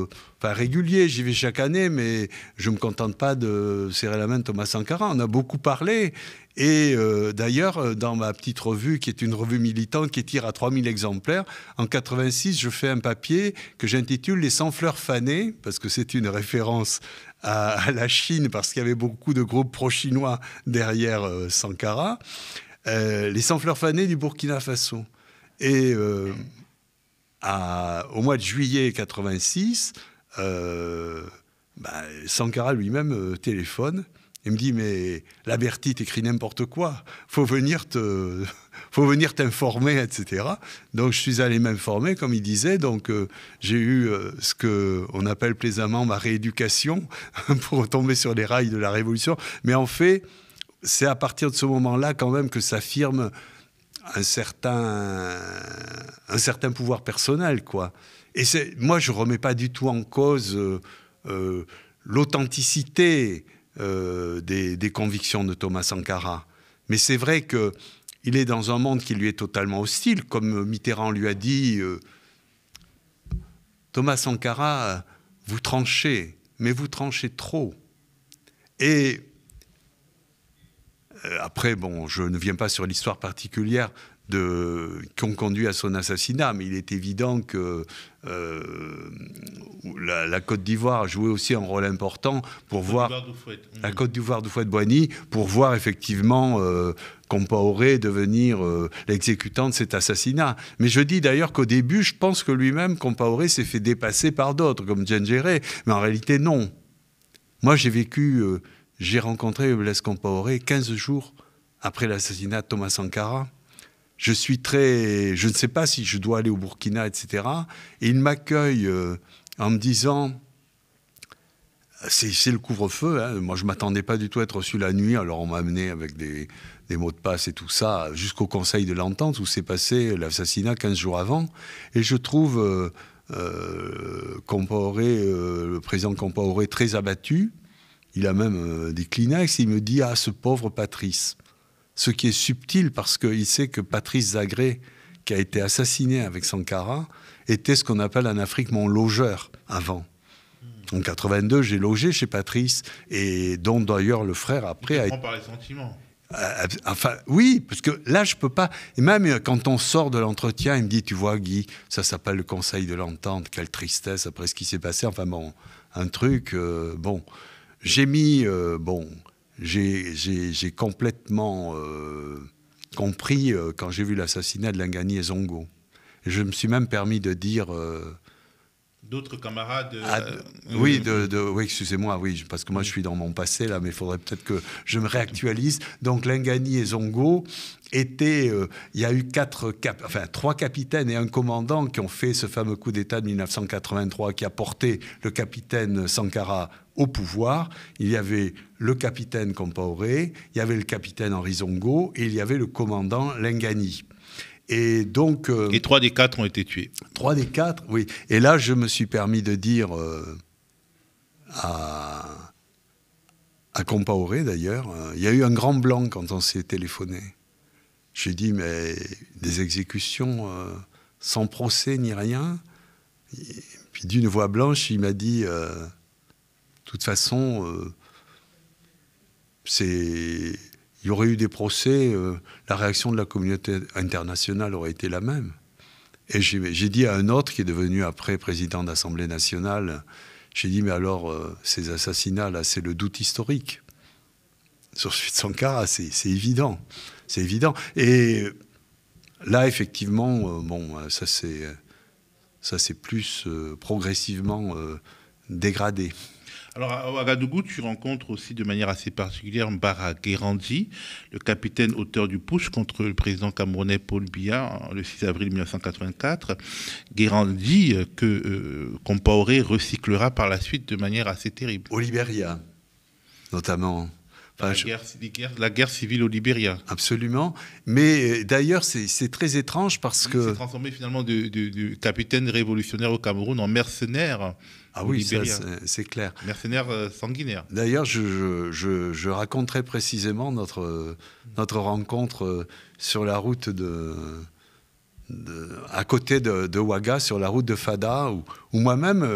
réguliers. J'y vais chaque année, mais je ne me contente pas de serrer la main de Thomas Sankara. On a beaucoup parlé. Et d'ailleurs, dans ma petite revue, qui est une revue militante qui tire à 3000 exemplaires, en 86, je fais un papier que j'intitule « Les 100 fleurs fanées », parce que c'est une référence à la Chine, parce qu'il y avait beaucoup de groupes pro-chinois derrière Sankara. Les 100 fleurs fanées du Burkina Faso. Et au mois de juillet 86, Sankara lui-même téléphone et me dit « Mais la Bertie t'écrit n'importe quoi, faut venir t'informer, etc. » Donc je suis allé m'informer, comme il disait. Donc j'ai eu ce qu'on appelle plaisamment ma rééducation pour tomber sur les rails de la Révolution. Mais en fait, c'est à partir de ce moment-là quand même que s'affirme un certain pouvoir personnel, quoi. Et moi, je ne remets pas du tout en cause l'authenticité des convictions de Thomas Sankara. Mais c'est vrai qu'il est dans un monde qui lui est totalement hostile. Comme Mitterrand lui a dit, Thomas Sankara, vous tranchez, mais vous tranchez trop. Et après, bon, je ne viens pas sur l'histoire particulière qui ont conduit à son assassinat, mais il est évident que la Côte d'Ivoire a joué aussi un rôle important pour voir la Côte d'Ivoire d'Houphouët-Boigny, pour voir effectivement Compaoré devenir l'exécutant de cet assassinat. Mais je dis d'ailleurs qu'au début, je pense que lui-même, Compaoré, s'est fait dépasser par d'autres, comme Djendjéré, mais en réalité, non. Moi, j'ai rencontré Blaise Compaoré 15 jours après l'assassinat de Thomas Sankara. Je ne sais pas si je dois aller au Burkina, etc. Et il m'accueille en me disant, c'est le couvre-feu, hein. Moi je ne m'attendais pas du tout à être reçu la nuit, alors on m'a amené avec des mots de passe et tout ça, jusqu'au Conseil de l'Entente, où s'est passé l'assassinat 15 jours avant. Et je trouve Compaoré, le président Compaoré, très abattu. Il a même des Kleenex. Il me dit « Ah, ce pauvre Patrice ». Ce qui est subtil parce qu'il sait que Patrice Zagré, qui a été assassiné avec Sankara, était ce qu'on appelle en Afrique mon logeur avant. En 82, j'ai logé chez Patrice, et dont d'ailleurs le frère après a été... par les sentiments. Enfin, oui, parce que là, je peux pas... Et même quand on sort de l'entretien, il me dit, tu vois, Guy, ça s'appelle le conseil de l'entente, quelle tristesse après ce qui s'est passé. Enfin bon, un truc, bon... J'ai mis... J'ai complètement compris quand j'ai vu l'assassinat de Lingani et Zongo. Et je me suis même permis de dire... D'autres camarades... oui, oui, excusez-moi, oui, parce que moi je suis dans mon passé là, mais il faudrait peut-être que je me réactualise. Donc Lingani et Zongo étaient... il y a eu 3 capitaines et un commandant qui ont fait ce fameux coup d'État de 1983 qui a porté le capitaine Sankara au pouvoir. Il y avait le capitaine Compaoré, il y avait le capitaine Henri Zongo et il y avait le commandant Lingani. Et donc... et 3 des 4 ont été tués. 3 des 4, oui. Et là, je me suis permis de dire à Compaoré, d'ailleurs, il y a eu un grand blanc quand on s'est téléphoné. J'ai dit, mais des exécutions sans procès ni rien. Et puis d'une voix blanche, il m'a dit, de toute façon, il y aurait eu des procès, la réaction de la communauté internationale aurait été la même. Et j'ai dit à un autre qui est devenu après président d'Assemblée nationale, j'ai dit, mais alors, ces assassinats-là, c'est le doute historique. Sur celui de Sankara, c'est évident. C'est évident. Et là, effectivement, bon, ça c'est plus progressivement dégradé. Alors, à Ouagadougou, tu rencontres aussi de manière assez particulière Mbara Guérandi, le capitaine auteur du putsch contre le président camerounais Paul Biya le 6 avril 1984. Guérandi, que Compaoré recyclera par la suite de manière assez terrible. Au Libéria, notamment. Enfin, la guerre civile au Libéria. Absolument. Mais d'ailleurs, c'est très étrange parce que... Il s'est transformé finalement de capitaine révolutionnaire au Cameroun en mercenaire. Ah oui, c'est clair. Mercenaire sanguinaire. D'ailleurs, je raconterai précisément notre rencontre sur la route à côté de Ouaga, sur la route de Fada, où moi-même...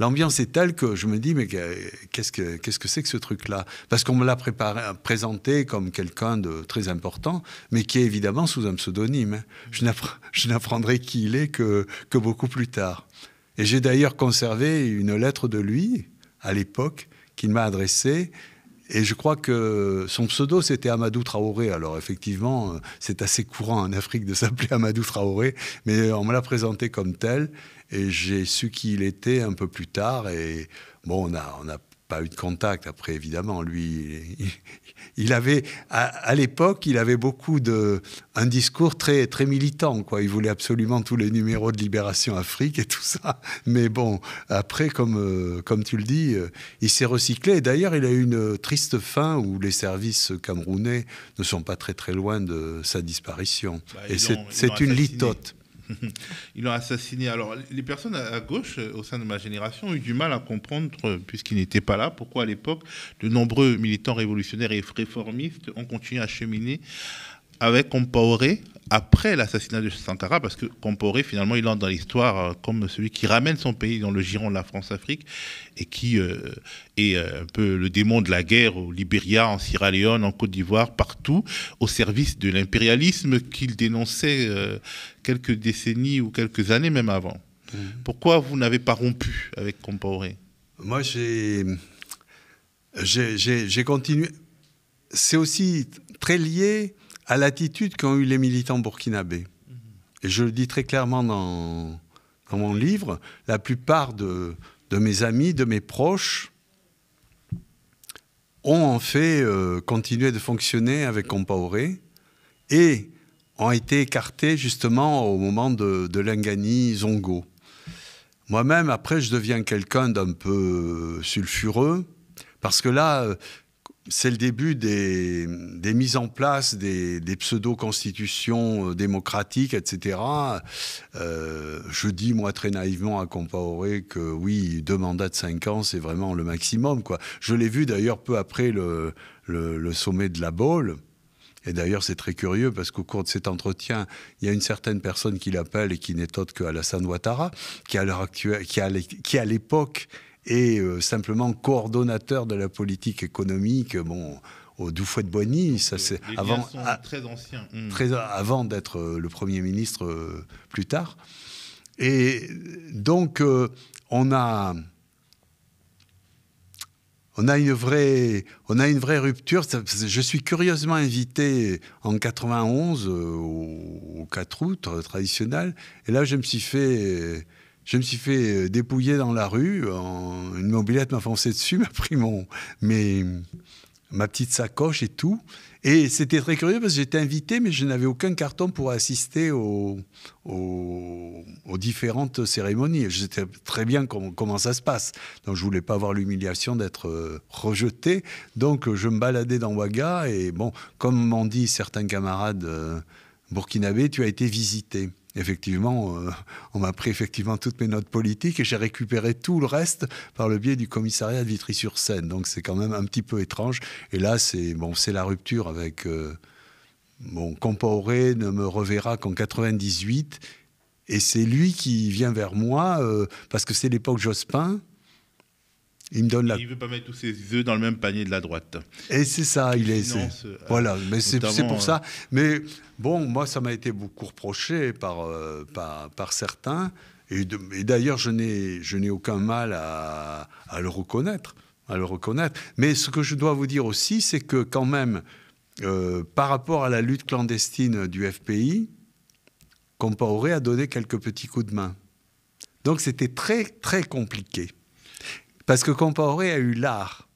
L'ambiance est telle que je me dis, mais qu'est-ce que c'est que ce truc-là? Parce qu'on me l'a présenté comme quelqu'un de très important, mais qui est évidemment sous un pseudonyme. Je n'apprendrai qui il est que beaucoup plus tard. Et j'ai d'ailleurs conservé une lettre de lui, à l'époque, qu'il m'a adressée. Et je crois que son pseudo, c'était Amadou Traoré. Alors effectivement, c'est assez courant en Afrique de s'appeler Amadou Traoré, mais on me l'a présenté comme tel. Et j'ai su qui il était un peu plus tard. Et bon, on n'a pas eu de contact après, évidemment. Lui, il avait, à l'époque, il avait un discours très, très militant, quoi. Il voulait absolument tous les numéros de Libération Afrique et tout ça. Mais bon, après, comme tu le dis, il s'est recyclé. D'ailleurs, il a eu une triste fin où les services camerounais ne sont pas très, très loin de sa disparition. Et c'est une litote. Ils l'ont assassiné. Alors, les personnes à gauche, au sein de ma génération, ont eu du mal à comprendre, puisqu'ils n'étaient pas là, pourquoi à l'époque, de nombreux militants révolutionnaires et réformistes ont continué à cheminer avec Compaoré après l'assassinat de Sankara, parce que Compaoré, finalement, il entre dans l'histoire comme celui qui ramène son pays dans le giron de la France-Afrique et qui est un peu le démon de la guerre au Libéria, en Sierra Leone, en Côte d'Ivoire, partout, au service de l'impérialisme qu'il dénonçait quelques décennies ou quelques années même avant. Pourquoi vous n'avez pas rompu avec Compaoré? Moi, j'ai continué. C'est aussi très lié à l'attitude qu'ont eu les militants burkinabés. Et je le dis très clairement dans mon livre, la plupart de mes amis, de mes proches, ont en fait continué de fonctionner avec Compaoré et ont été écartés justement au moment de Lingani Zongo. Moi-même, après, je deviens quelqu'un d'un peu sulfureux, parce que là, c'est le début des mises en place des pseudo-constitutions démocratiques, etc. Je dis, moi, très naïvement à Compaoré que oui, 2 mandats de 5 ans, c'est vraiment le maximum, quoi. Je l'ai vu d'ailleurs peu après le sommet de la Baule. Et d'ailleurs, c'est très curieux parce qu'au cours de cet entretien, il y a une certaine personne qui l'appelle et qui n'est autre qu'Alassane Ouattara, qui à l'heure actuelle, qui à l'époque est simplement coordonnateur de la politique économique, bon, au Doufouet-de-Boigny, ça c'est avant, très anciens, avant d'être le Premier ministre plus tard. Et donc, on a une vraie rupture. Je suis curieusement invité en 91 au 4 août traditionnel, et là je me suis fait dépouiller dans la rue. Une mobilette m'a foncé dessus, m'a pris ma petite sacoche et tout. Et c'était très curieux parce que j'étais invité, mais je n'avais aucun carton pour assister aux différentes cérémonies. Je sais très bien comment ça se passe. Donc je ne voulais pas avoir l'humiliation d'être rejeté. Donc je me baladais dans Ouaga et bon, comme m'ont dit certains camarades burkinabés, tu as été visité. Effectivement, on m'a pris effectivement toutes mes notes politiques et j'ai récupéré tout le reste par le biais du commissariat de Vitry-sur-Seine. Donc c'est quand même un petit peu étrange. Et là, c'est la rupture avec... Compaoré ne me reverra qu'en 98. Et c'est lui qui vient vers moi, parce que c'est l'époque Jospin. Il me donne il ne veut pas mettre tous ses œufs dans le même panier de la droite. Et c'est ça, voilà, mais c'est pour ça. Mais bon, moi, ça m'a été beaucoup reproché par certains. Et d'ailleurs, je n'ai aucun mal à le reconnaître. Mais ce que je dois vous dire aussi, c'est que quand même, par rapport à la lutte clandestine du FPI, Compaoré a donné quelques petits coups de main. Donc c'était très, très compliqué. Parce que Compaoré a eu l'art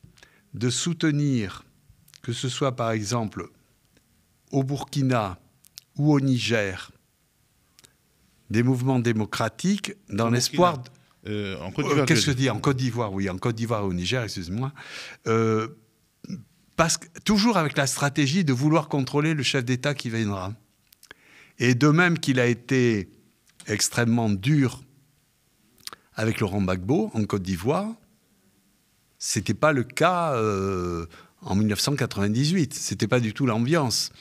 de soutenir, que ce soit par exemple au Burkina ou au Niger, des mouvements démocratiques dans l'espoir... en Côte d'Ivoire. Qu'est-ce que je dis ? En Côte d'Ivoire, oui, en Côte d'Ivoire et au Niger, excusez-moi. Parce que, toujours avec la stratégie de vouloir contrôler le chef d'État qui viendra. Et de même qu'il a été extrêmement dur avec Laurent Gbagbo en Côte d'Ivoire, ce n'était pas le cas en 1998. Ce n'était pas du tout l'ambiance.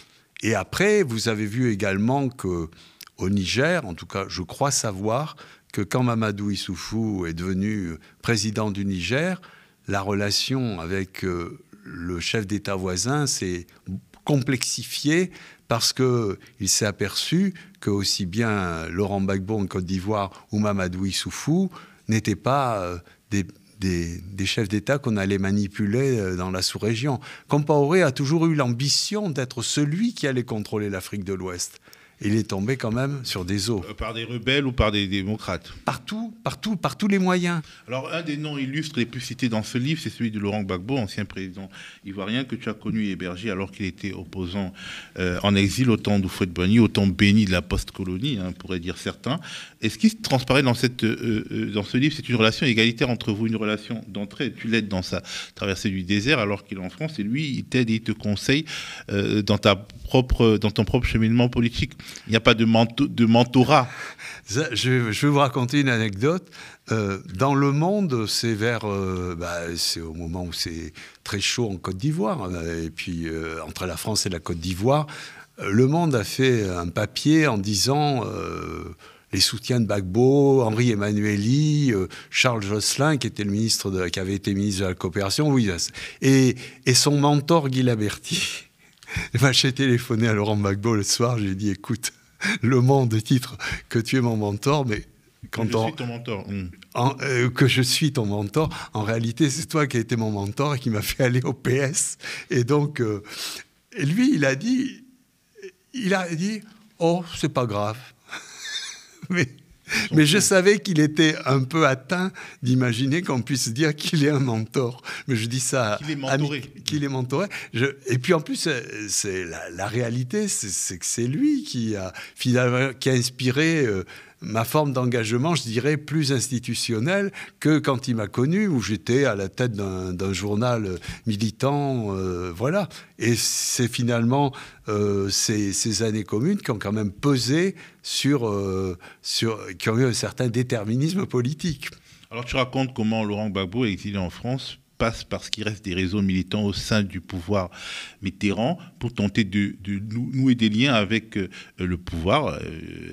Et après, vous avez vu également qu'au Niger, en tout cas, je crois savoir que quand Mamadou Issoufou est devenu président du Niger, la relation avec le chef d'État voisin s'est complexifiée parce qu'il s'est aperçu que aussi bien Laurent Gbagbo en Côte d'Ivoire ou Mamadou Issoufou n'étaient pas des chefs d'État qu'on allait manipuler dans la sous-région. Compaoré a toujours eu l'ambition d'être celui qui allait contrôler l'Afrique de l'Ouest. Il est tombé quand même sur des os. Par des rebelles ou par des démocrates ? Par tous les moyens. Alors, un des noms illustres les plus cités dans ce livre, c'est celui de Laurent Gbagbo, ancien président ivoirien, que tu as connu et hébergé alors qu'il était opposant en exil, au temps d'Houphouët-Boigny, au temps béni de la post-colonie, pourraient dire certains. Et ce qui transparaît dans ce livre, c'est une relation égalitaire entre vous, une relation d'entraide. Tu l'aides dans sa traversée du désert alors qu'il est en France, et lui, il t'aide et il te conseille dans ton propre cheminement politique. Il n'y a pas de mentorat. Je vais vous raconter une anecdote. Dans le monde, c'est c'est au moment où c'est très chaud en Côte d'Ivoire. Et puis, entre la France et la Côte d'Ivoire, Le Monde a fait un papier en disant... les soutiens de Gbagbo, Henri Emmanuelli, Charles Josselin, qui avait été ministre de la Coopération, oui, et son mentor Guy Laberty. J'ai téléphoné à Laurent Gbagbo le soir, j'ai dit, écoute, Le Monde titre que tu es mon mentor, mais quand je suis ton mentor. Que je suis ton mentor, en réalité, c'est toi qui as été mon mentor et qui m'a fait aller au PS. Et donc, lui, il a dit, oh, c'est pas grave. Mais je savais qu'il était un peu atteint d'imaginer qu'on puisse dire qu'il est un mentor. Mais je dis ça... Qu'il est mentoré. Et puis en plus, c'est la réalité, c'est que c'est lui qui a inspiré ma forme d'engagement, je dirais, plus institutionnelle que quand il m'a connu, où j'étais à la tête d'un journal militant, voilà. Et c'est finalement ces années communes qui ont quand même pesé qui ont eu un certain déterminisme politique. Alors tu racontes comment Laurent Gbagbo, exilé en France, passe parce qu'il reste des réseaux militants au sein du pouvoir Mitterrand pour tenter de nouer des liens avec le pouvoir.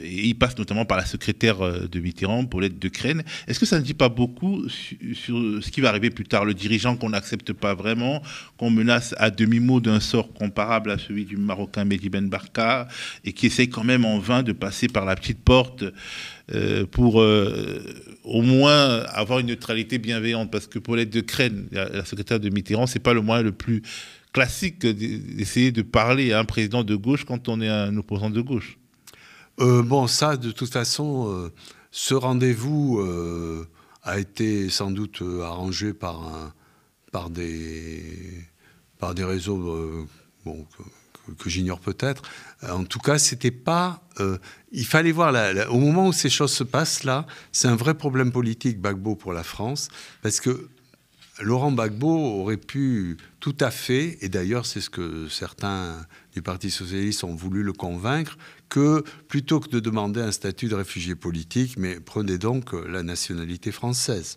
Et il passe notamment par la secrétaire de Mitterrand, Paulette Decrène. Est-ce que ça ne dit pas beaucoup sur ce qui va arriver plus tard? Le dirigeant qu'on n'accepte pas vraiment, qu'on menace à demi-mot d'un sort comparable à celui du Marocain Mehdi Ben Barka et qui essaye quand même en vain de passer par la petite porte pour au moins avoir une neutralité bienveillante, parce que Paulette Decrène, la secrétaire de Mitterrand, c'est pas le moyen le plus classique d'essayer de parler à un président de gauche quand on est un opposant de gauche. Bon, ça, de toute façon, ce rendez-vous a été sans doute arrangé par des réseaux que j'ignore peut-être. En tout cas, c'était pas... il fallait voir, au moment où ces choses se passent, là, c'est un vrai problème politique, Gbagbo, pour la France, parce que Laurent Gbagbo aurait pu tout à fait, et d'ailleurs c'est ce que certains du Parti socialiste ont voulu le convaincre, que plutôt que de demander un statut de réfugié politique, mais prenez donc la nationalité française.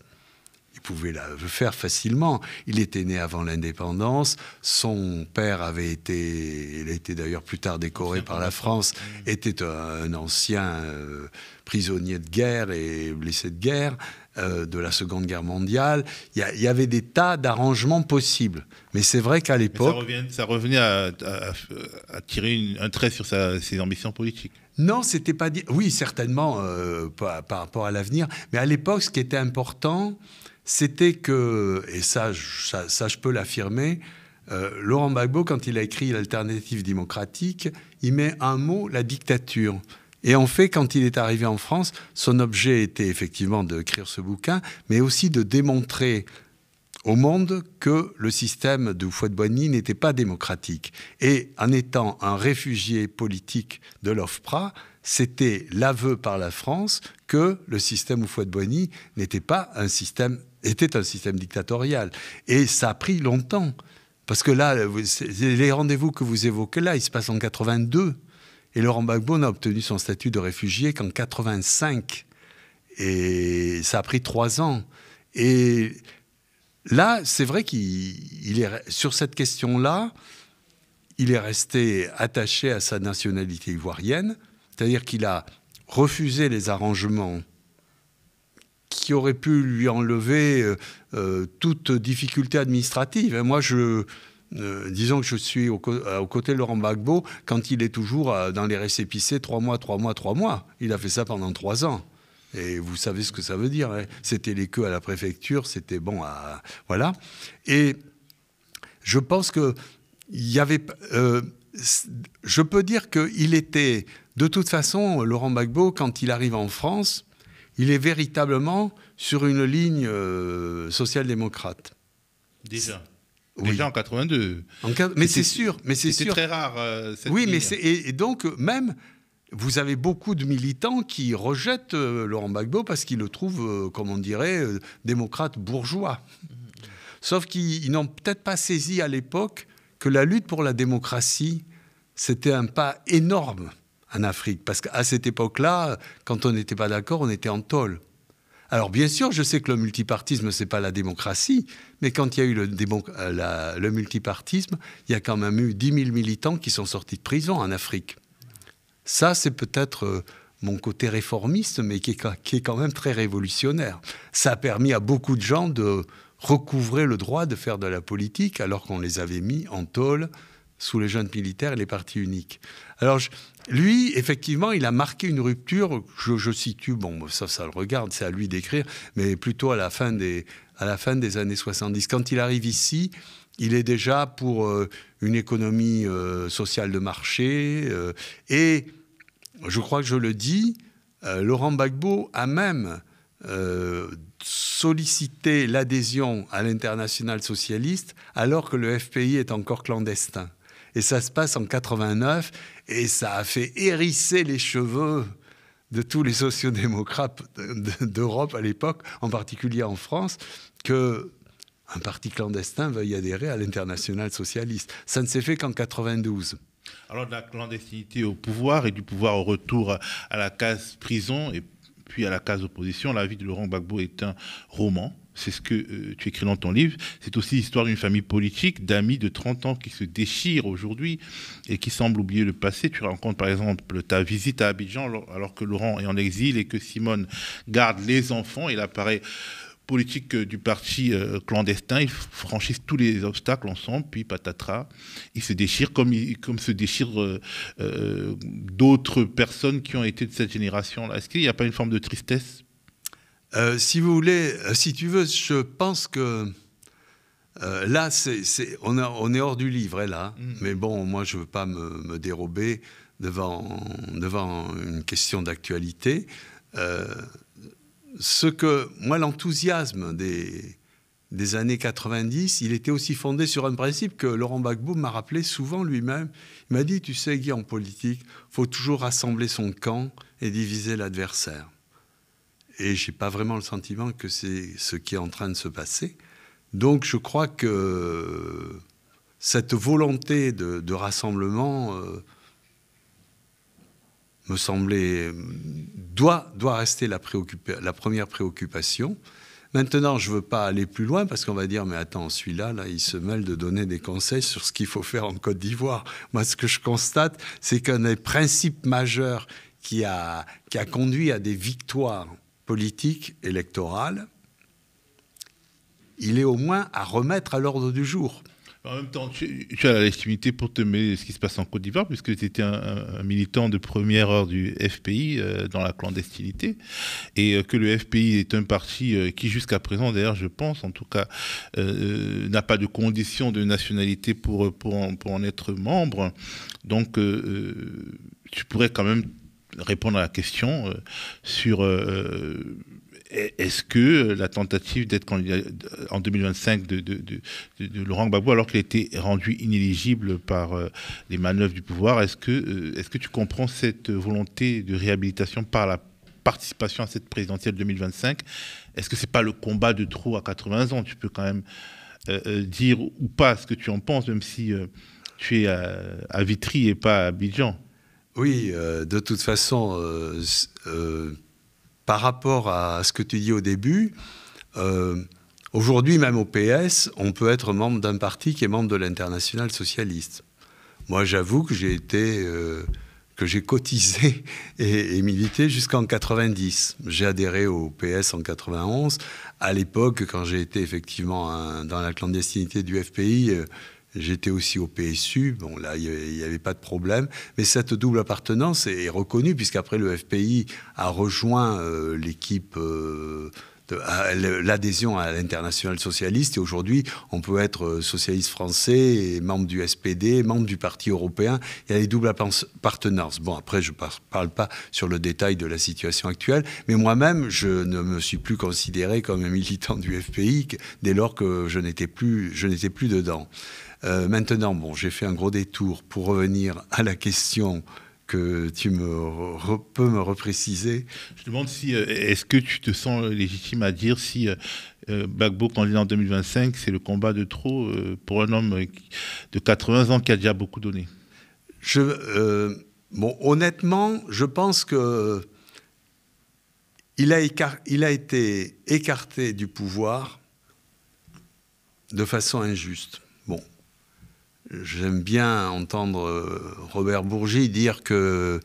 Il pouvait le faire facilement. Il était né avant l'indépendance. Son père avait été, il a été d'ailleurs plus tard décoré par la France, était un ancien prisonnier de guerre et blessé de guerre de la Seconde Guerre mondiale. Il y avait des tas d'arrangements possibles. Mais c'est vrai qu'à l'époque... Ça revenait à tirer un trait sur ses ambitions politiques. Non, c'était pas dit. Oui, certainement par rapport à l'avenir. Mais à l'époque, ce qui était important, c'était que, et ça je peux l'affirmer, Laurent Gbagbo, quand il a écrit l'Alternative démocratique, il met un mot, la dictature. Et en fait, quand il est arrivé en France, son objet était effectivement d'écrire ce bouquin, mais aussi de démontrer au monde que le système de Houphouët-Boigny n'était pas démocratique. Et en étant un réfugié politique de l'OFPRA, c'était l'aveu par la France que le système Houphouët-Boigny était un système dictatorial. Et ça a pris longtemps. Parce que là, les rendez-vous que vous évoquez là, ils se passent en 82. Et Laurent Gbagbo n'a obtenu son statut de réfugié qu'en 85. Et ça a pris 3 ans. Et là, c'est vrai qu'il est sur cette question-là, il est resté attaché à sa nationalité ivoirienne, c'est-à-dire qu'il a refusé les arrangements qui auraient pu lui enlever toute difficulté administrative. Moi, disons que je suis aux côtés de Laurent Gbagbo quand il est toujours dans les récépissés 3 mois. Il a fait ça pendant 3 ans. Et vous savez ce que ça veut dire. Hein. C'était les queues à la préfecture, c'était bon. Voilà. Et je pense que je peux dire qu'il était, de toute façon, Laurent Gbagbo, quand il arrive en France, il est véritablement sur une ligne social-démocrate. Déjà oui. En 82. Mais c'est sûr. C'est très rare. Oui, ligne. Et donc, même, vous avez beaucoup de militants qui rejettent Laurent Gbagbo parce qu'ils le trouvent, comme on dirait, démocrate bourgeois. Sauf qu'ils n'ont peut-être pas saisi à l'époque que la lutte pour la démocratie, c'était un pas énorme en Afrique. Parce qu'à cette époque-là, quand on n'était pas d'accord, on était en tôle. Alors bien sûr, je sais que le multipartisme, ce n'est pas la démocratie, mais quand il y a eu le multipartisme, il y a quand même eu 10 000 militants qui sont sortis de prison en Afrique. Ça, c'est peut-être mon côté réformiste, mais qui est quand même très révolutionnaire. Ça a permis à beaucoup de gens de recouvrer le droit de faire de la politique, alors qu'on les avait mis en tôle sous les juntes militaires et les partis uniques. Alors, lui, effectivement, il a marqué une rupture, je situe, bon, ça le regarde, c'est à lui d'écrire, mais plutôt à la fin des années 70. Quand il arrive ici, il est déjà pour une économie sociale de marché, et je crois que je le dis, Laurent Gbagbo a même sollicité l'adhésion à l'Internationale socialiste alors que le FPI est encore clandestin. Et ça se passe en 89, et ça a fait hérisser les cheveux de tous les sociodémocrates d'Europe à l'époque, en particulier en France, qu'un parti clandestin veuille adhérer à l'Internationale socialiste. Ça ne s'est fait qu'en 92. Alors de la clandestinité au pouvoir et du pouvoir au retour à la case prison et puis à la case opposition, la vie de Laurent Gbagbo est un roman. C'est ce que tu écris dans ton livre. C'est aussi l'histoire d'une famille politique, d'amis de 30 ans qui se déchirent aujourd'hui et qui semblent oublier le passé. Tu racontes par exemple ta visite à Abidjan alors que Laurent est en exil et que Simone garde les enfants. Il apparaît politique du parti clandestin. Ils franchissent tous les obstacles ensemble, puis patatras, ils se déchirent comme se déchirent d'autres personnes qui ont été de cette génération-là. Est-ce qu'il n'y a pas une forme de tristesse ? Si vous voulez, si tu veux, je pense que là, on est hors du livre, là. Mais bon, moi, je ne veux pas me dérober devant une question d'actualité. Moi, l'enthousiasme des années 90, il était aussi fondé sur un principe que Laurent Gbagbo m'a rappelé souvent lui-même. Il m'a dit, tu sais, Guy, en politique, il faut toujours rassembler son camp et diviser l'adversaire. Et je n'ai pas vraiment le sentiment que c'est ce qui est en train de se passer. Donc je crois que cette volonté de rassemblement me semblait doit rester la première préoccupation. Maintenant, je ne veux pas aller plus loin parce qu'on va dire, mais attends, celui-là, il se mêle de donner des conseils sur ce qu'il faut faire en Côte d'Ivoire. Moi, ce que je constate, c'est qu'un des principes majeurs qui a conduit à des victoires politique, électorale, il est au moins à remettre à l'ordre du jour. En même temps, tu as la légitimité pour te mêler de ce qui se passe en Côte d'Ivoire, puisque tu étais un militant de première heure du FPI dans la clandestinité, et que le FPI est un parti qui, jusqu'à présent, d'ailleurs, je pense, en tout cas, n'a pas de condition de nationalité pour en être membre. Donc, tu pourrais quand même répondre à la question sur est-ce que la tentative d'être candidat en 2025 de Laurent Gbagbo, alors qu'il a été rendu inéligible par les manœuvres du pouvoir, est-ce que tu comprends cette volonté de réhabilitation par la participation à cette présidentielle 2025 ? Est-ce que c'est pas le combat de trop à 80 ans ? Tu peux quand même dire ou pas ce que tu en penses, même si tu es à Vitry et pas à Abidjan. Oui, de toute façon, par rapport à ce que tu dis au début, aujourd'hui, même au PS, on peut être membre d'un parti qui est membre de l'Internationale socialiste. Moi, j'avoue que j'ai cotisé et milité jusqu'en 90. J'ai adhéré au PS en 91. À l'époque, quand j'ai été effectivement dans la clandestinité du FPI, j'étais aussi au PSU, bon là il n'y avait pas de problème, mais cette double appartenance est reconnue puisqu'après le FPI a rejoint l'équipe, l'adhésion à l'Internationale socialiste et aujourd'hui on peut être socialiste français, et membre du SPD, membre du Parti européen, il y a les doubles appartenances. Bon après je ne parle pas sur le détail de la situation actuelle, mais moi-même je ne me suis plus considéré comme un militant du FPI dès lors que je n'étais plus dedans. Maintenant, bon, j'ai fait un gros détour pour revenir à la question que tu peux me repréciser. Je te demande si, est-ce que tu te sens légitime à dire si Gbagbo, candidat en 2025, c'est le combat de trop pour un homme de 80 ans qui a déjà beaucoup donné ? Bon, honnêtement, je pense que il a été écarté du pouvoir de façon injuste. Bon. J'aime bien entendre Robert Bourgi dire que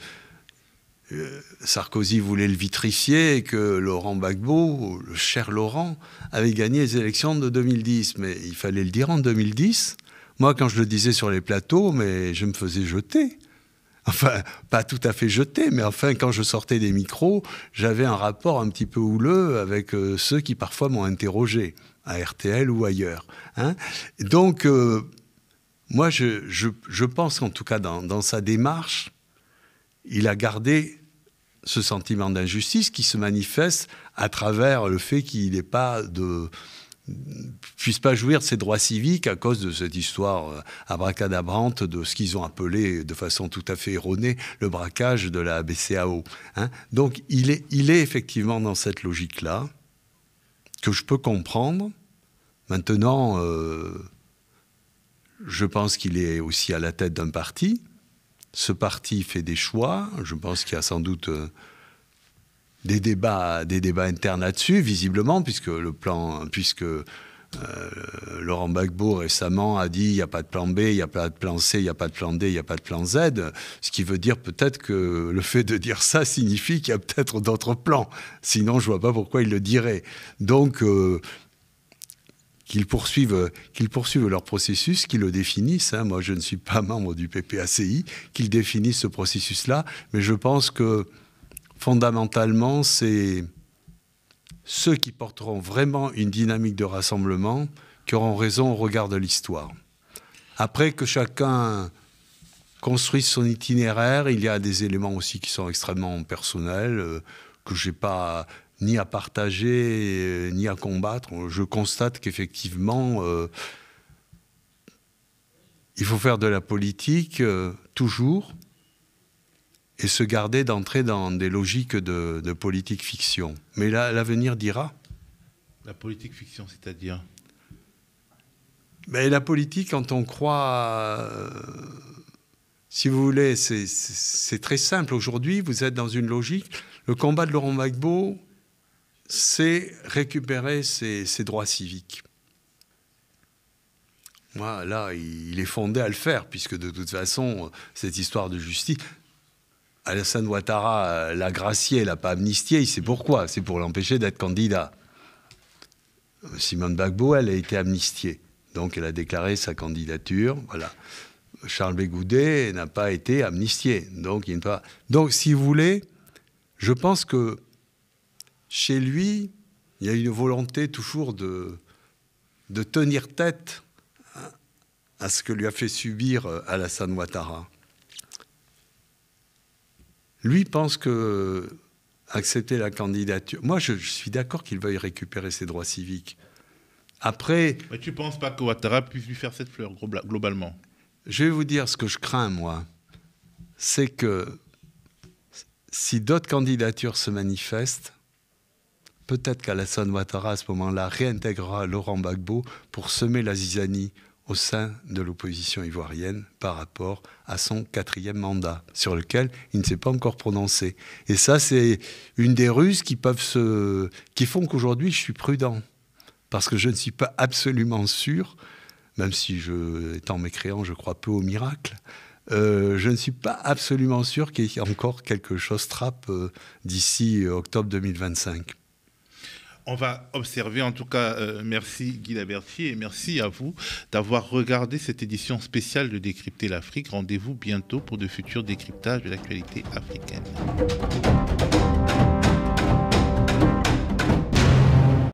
Sarkozy voulait le vitrifier et que Laurent Gbagbo, le cher Laurent, avait gagné les élections de 2010. Mais il fallait le dire en 2010. Moi, quand je le disais sur les plateaux, mais je me faisais jeter. Enfin, pas tout à fait jeter, mais enfin, quand je sortais des micros, j'avais un rapport un petit peu houleux avec ceux qui parfois m'ont interrogé, à RTL ou ailleurs. Hein. Donc... moi, je pense qu'en tout cas, dans sa démarche, il a gardé ce sentiment d'injustice qui se manifeste à travers le fait qu'il n'ait pas puissent pas jouir de ces droits civiques à cause de cette histoire abracadabrante de ce qu'ils ont appelé de façon tout à fait erronée le braquage de la BCAO. Hein. Donc il est effectivement dans cette logique-là que je peux comprendre. Maintenant, je pense qu'il est aussi à la tête d'un parti. Ce parti fait des choix. Je pense qu'il y a sans doute des débats internes là-dessus, visiblement, puisque Laurent Gbagbo récemment a dit il n'y a pas de plan B, il n'y a pas de plan C, il n'y a pas de plan D, il n'y a pas de plan Z, ce qui veut dire peut-être que le fait de dire ça signifie qu'il y a peut-être d'autres plans. Sinon, je ne vois pas pourquoi il le dirait. Donc, qu'ils poursuivent leur processus, qu'ils le définissent. Hein. Moi, je ne suis pas membre du PPACI, qu'ils définissent ce processus-là, mais je pense que fondamentalement, c'est ceux qui porteront vraiment une dynamique de rassemblement qui auront raison au regard de l'histoire. Après que chacun construise son itinéraire, il y a des éléments aussi qui sont extrêmement personnels, que je n'ai pas ni à partager, ni à combattre. Je constate qu'effectivement, il faut faire de la politique toujours et se garder d'entrer dans des logiques de politique fiction. Mais là, l'avenir dira. La politique fiction, c'est-à-dire la politique, quand on croit... si vous voulez, c'est très simple. Aujourd'hui, vous êtes dans une logique. Le combat de Laurent Gbagbo, c'est récupérer ses droits civiques. Moi, là, il est fondé à le faire, puisque de toute façon, cette histoire de justice... Alassane Ouattara l'a gracié, l'a pas amnistié, il sait pourquoi. C'est pour l'empêcher d'être candidat. Simone Gbagbo, elle a été amnistiée. Donc, elle a déclaré sa candidature. Voilà. Charles Bégoudet n'a pas été amnistié. Donc, si vous voulez, je pense que chez lui, il y a une volonté toujours de tenir tête à ce que lui a fait subir Alassane Ouattara. Lui pense que accepter la candidature... Moi, je suis d'accord qu'il veuille récupérer ses droits civiques. Après... Mais tu ne penses pas que Ouattara puisse lui faire cette fleur, globalement? Je vais vous dire ce que je crains, moi. C'est que si d'autres candidatures se manifestent, peut-être qu'Alassane Ouattara, à ce moment-là, réintégrera Laurent Gbagbo pour semer la zizanie au sein de l'opposition ivoirienne par rapport à son 4e mandat, sur lequel il ne s'est pas encore prononcé. Et ça, c'est une des ruses qui font qu'aujourd'hui, je suis prudent. Parce que je ne suis pas absolument sûr, même si, étant mécréant, je crois peu au miracle, je ne suis pas absolument sûr qu'il y ait encore quelque chose trappe d'ici octobre 2025. On va observer, en tout cas, merci Guy Labertier et merci à vous d'avoir regardé cette édition spéciale de Décrypter l'Afrique. Rendez-vous bientôt pour de futurs décryptages de l'actualité africaine.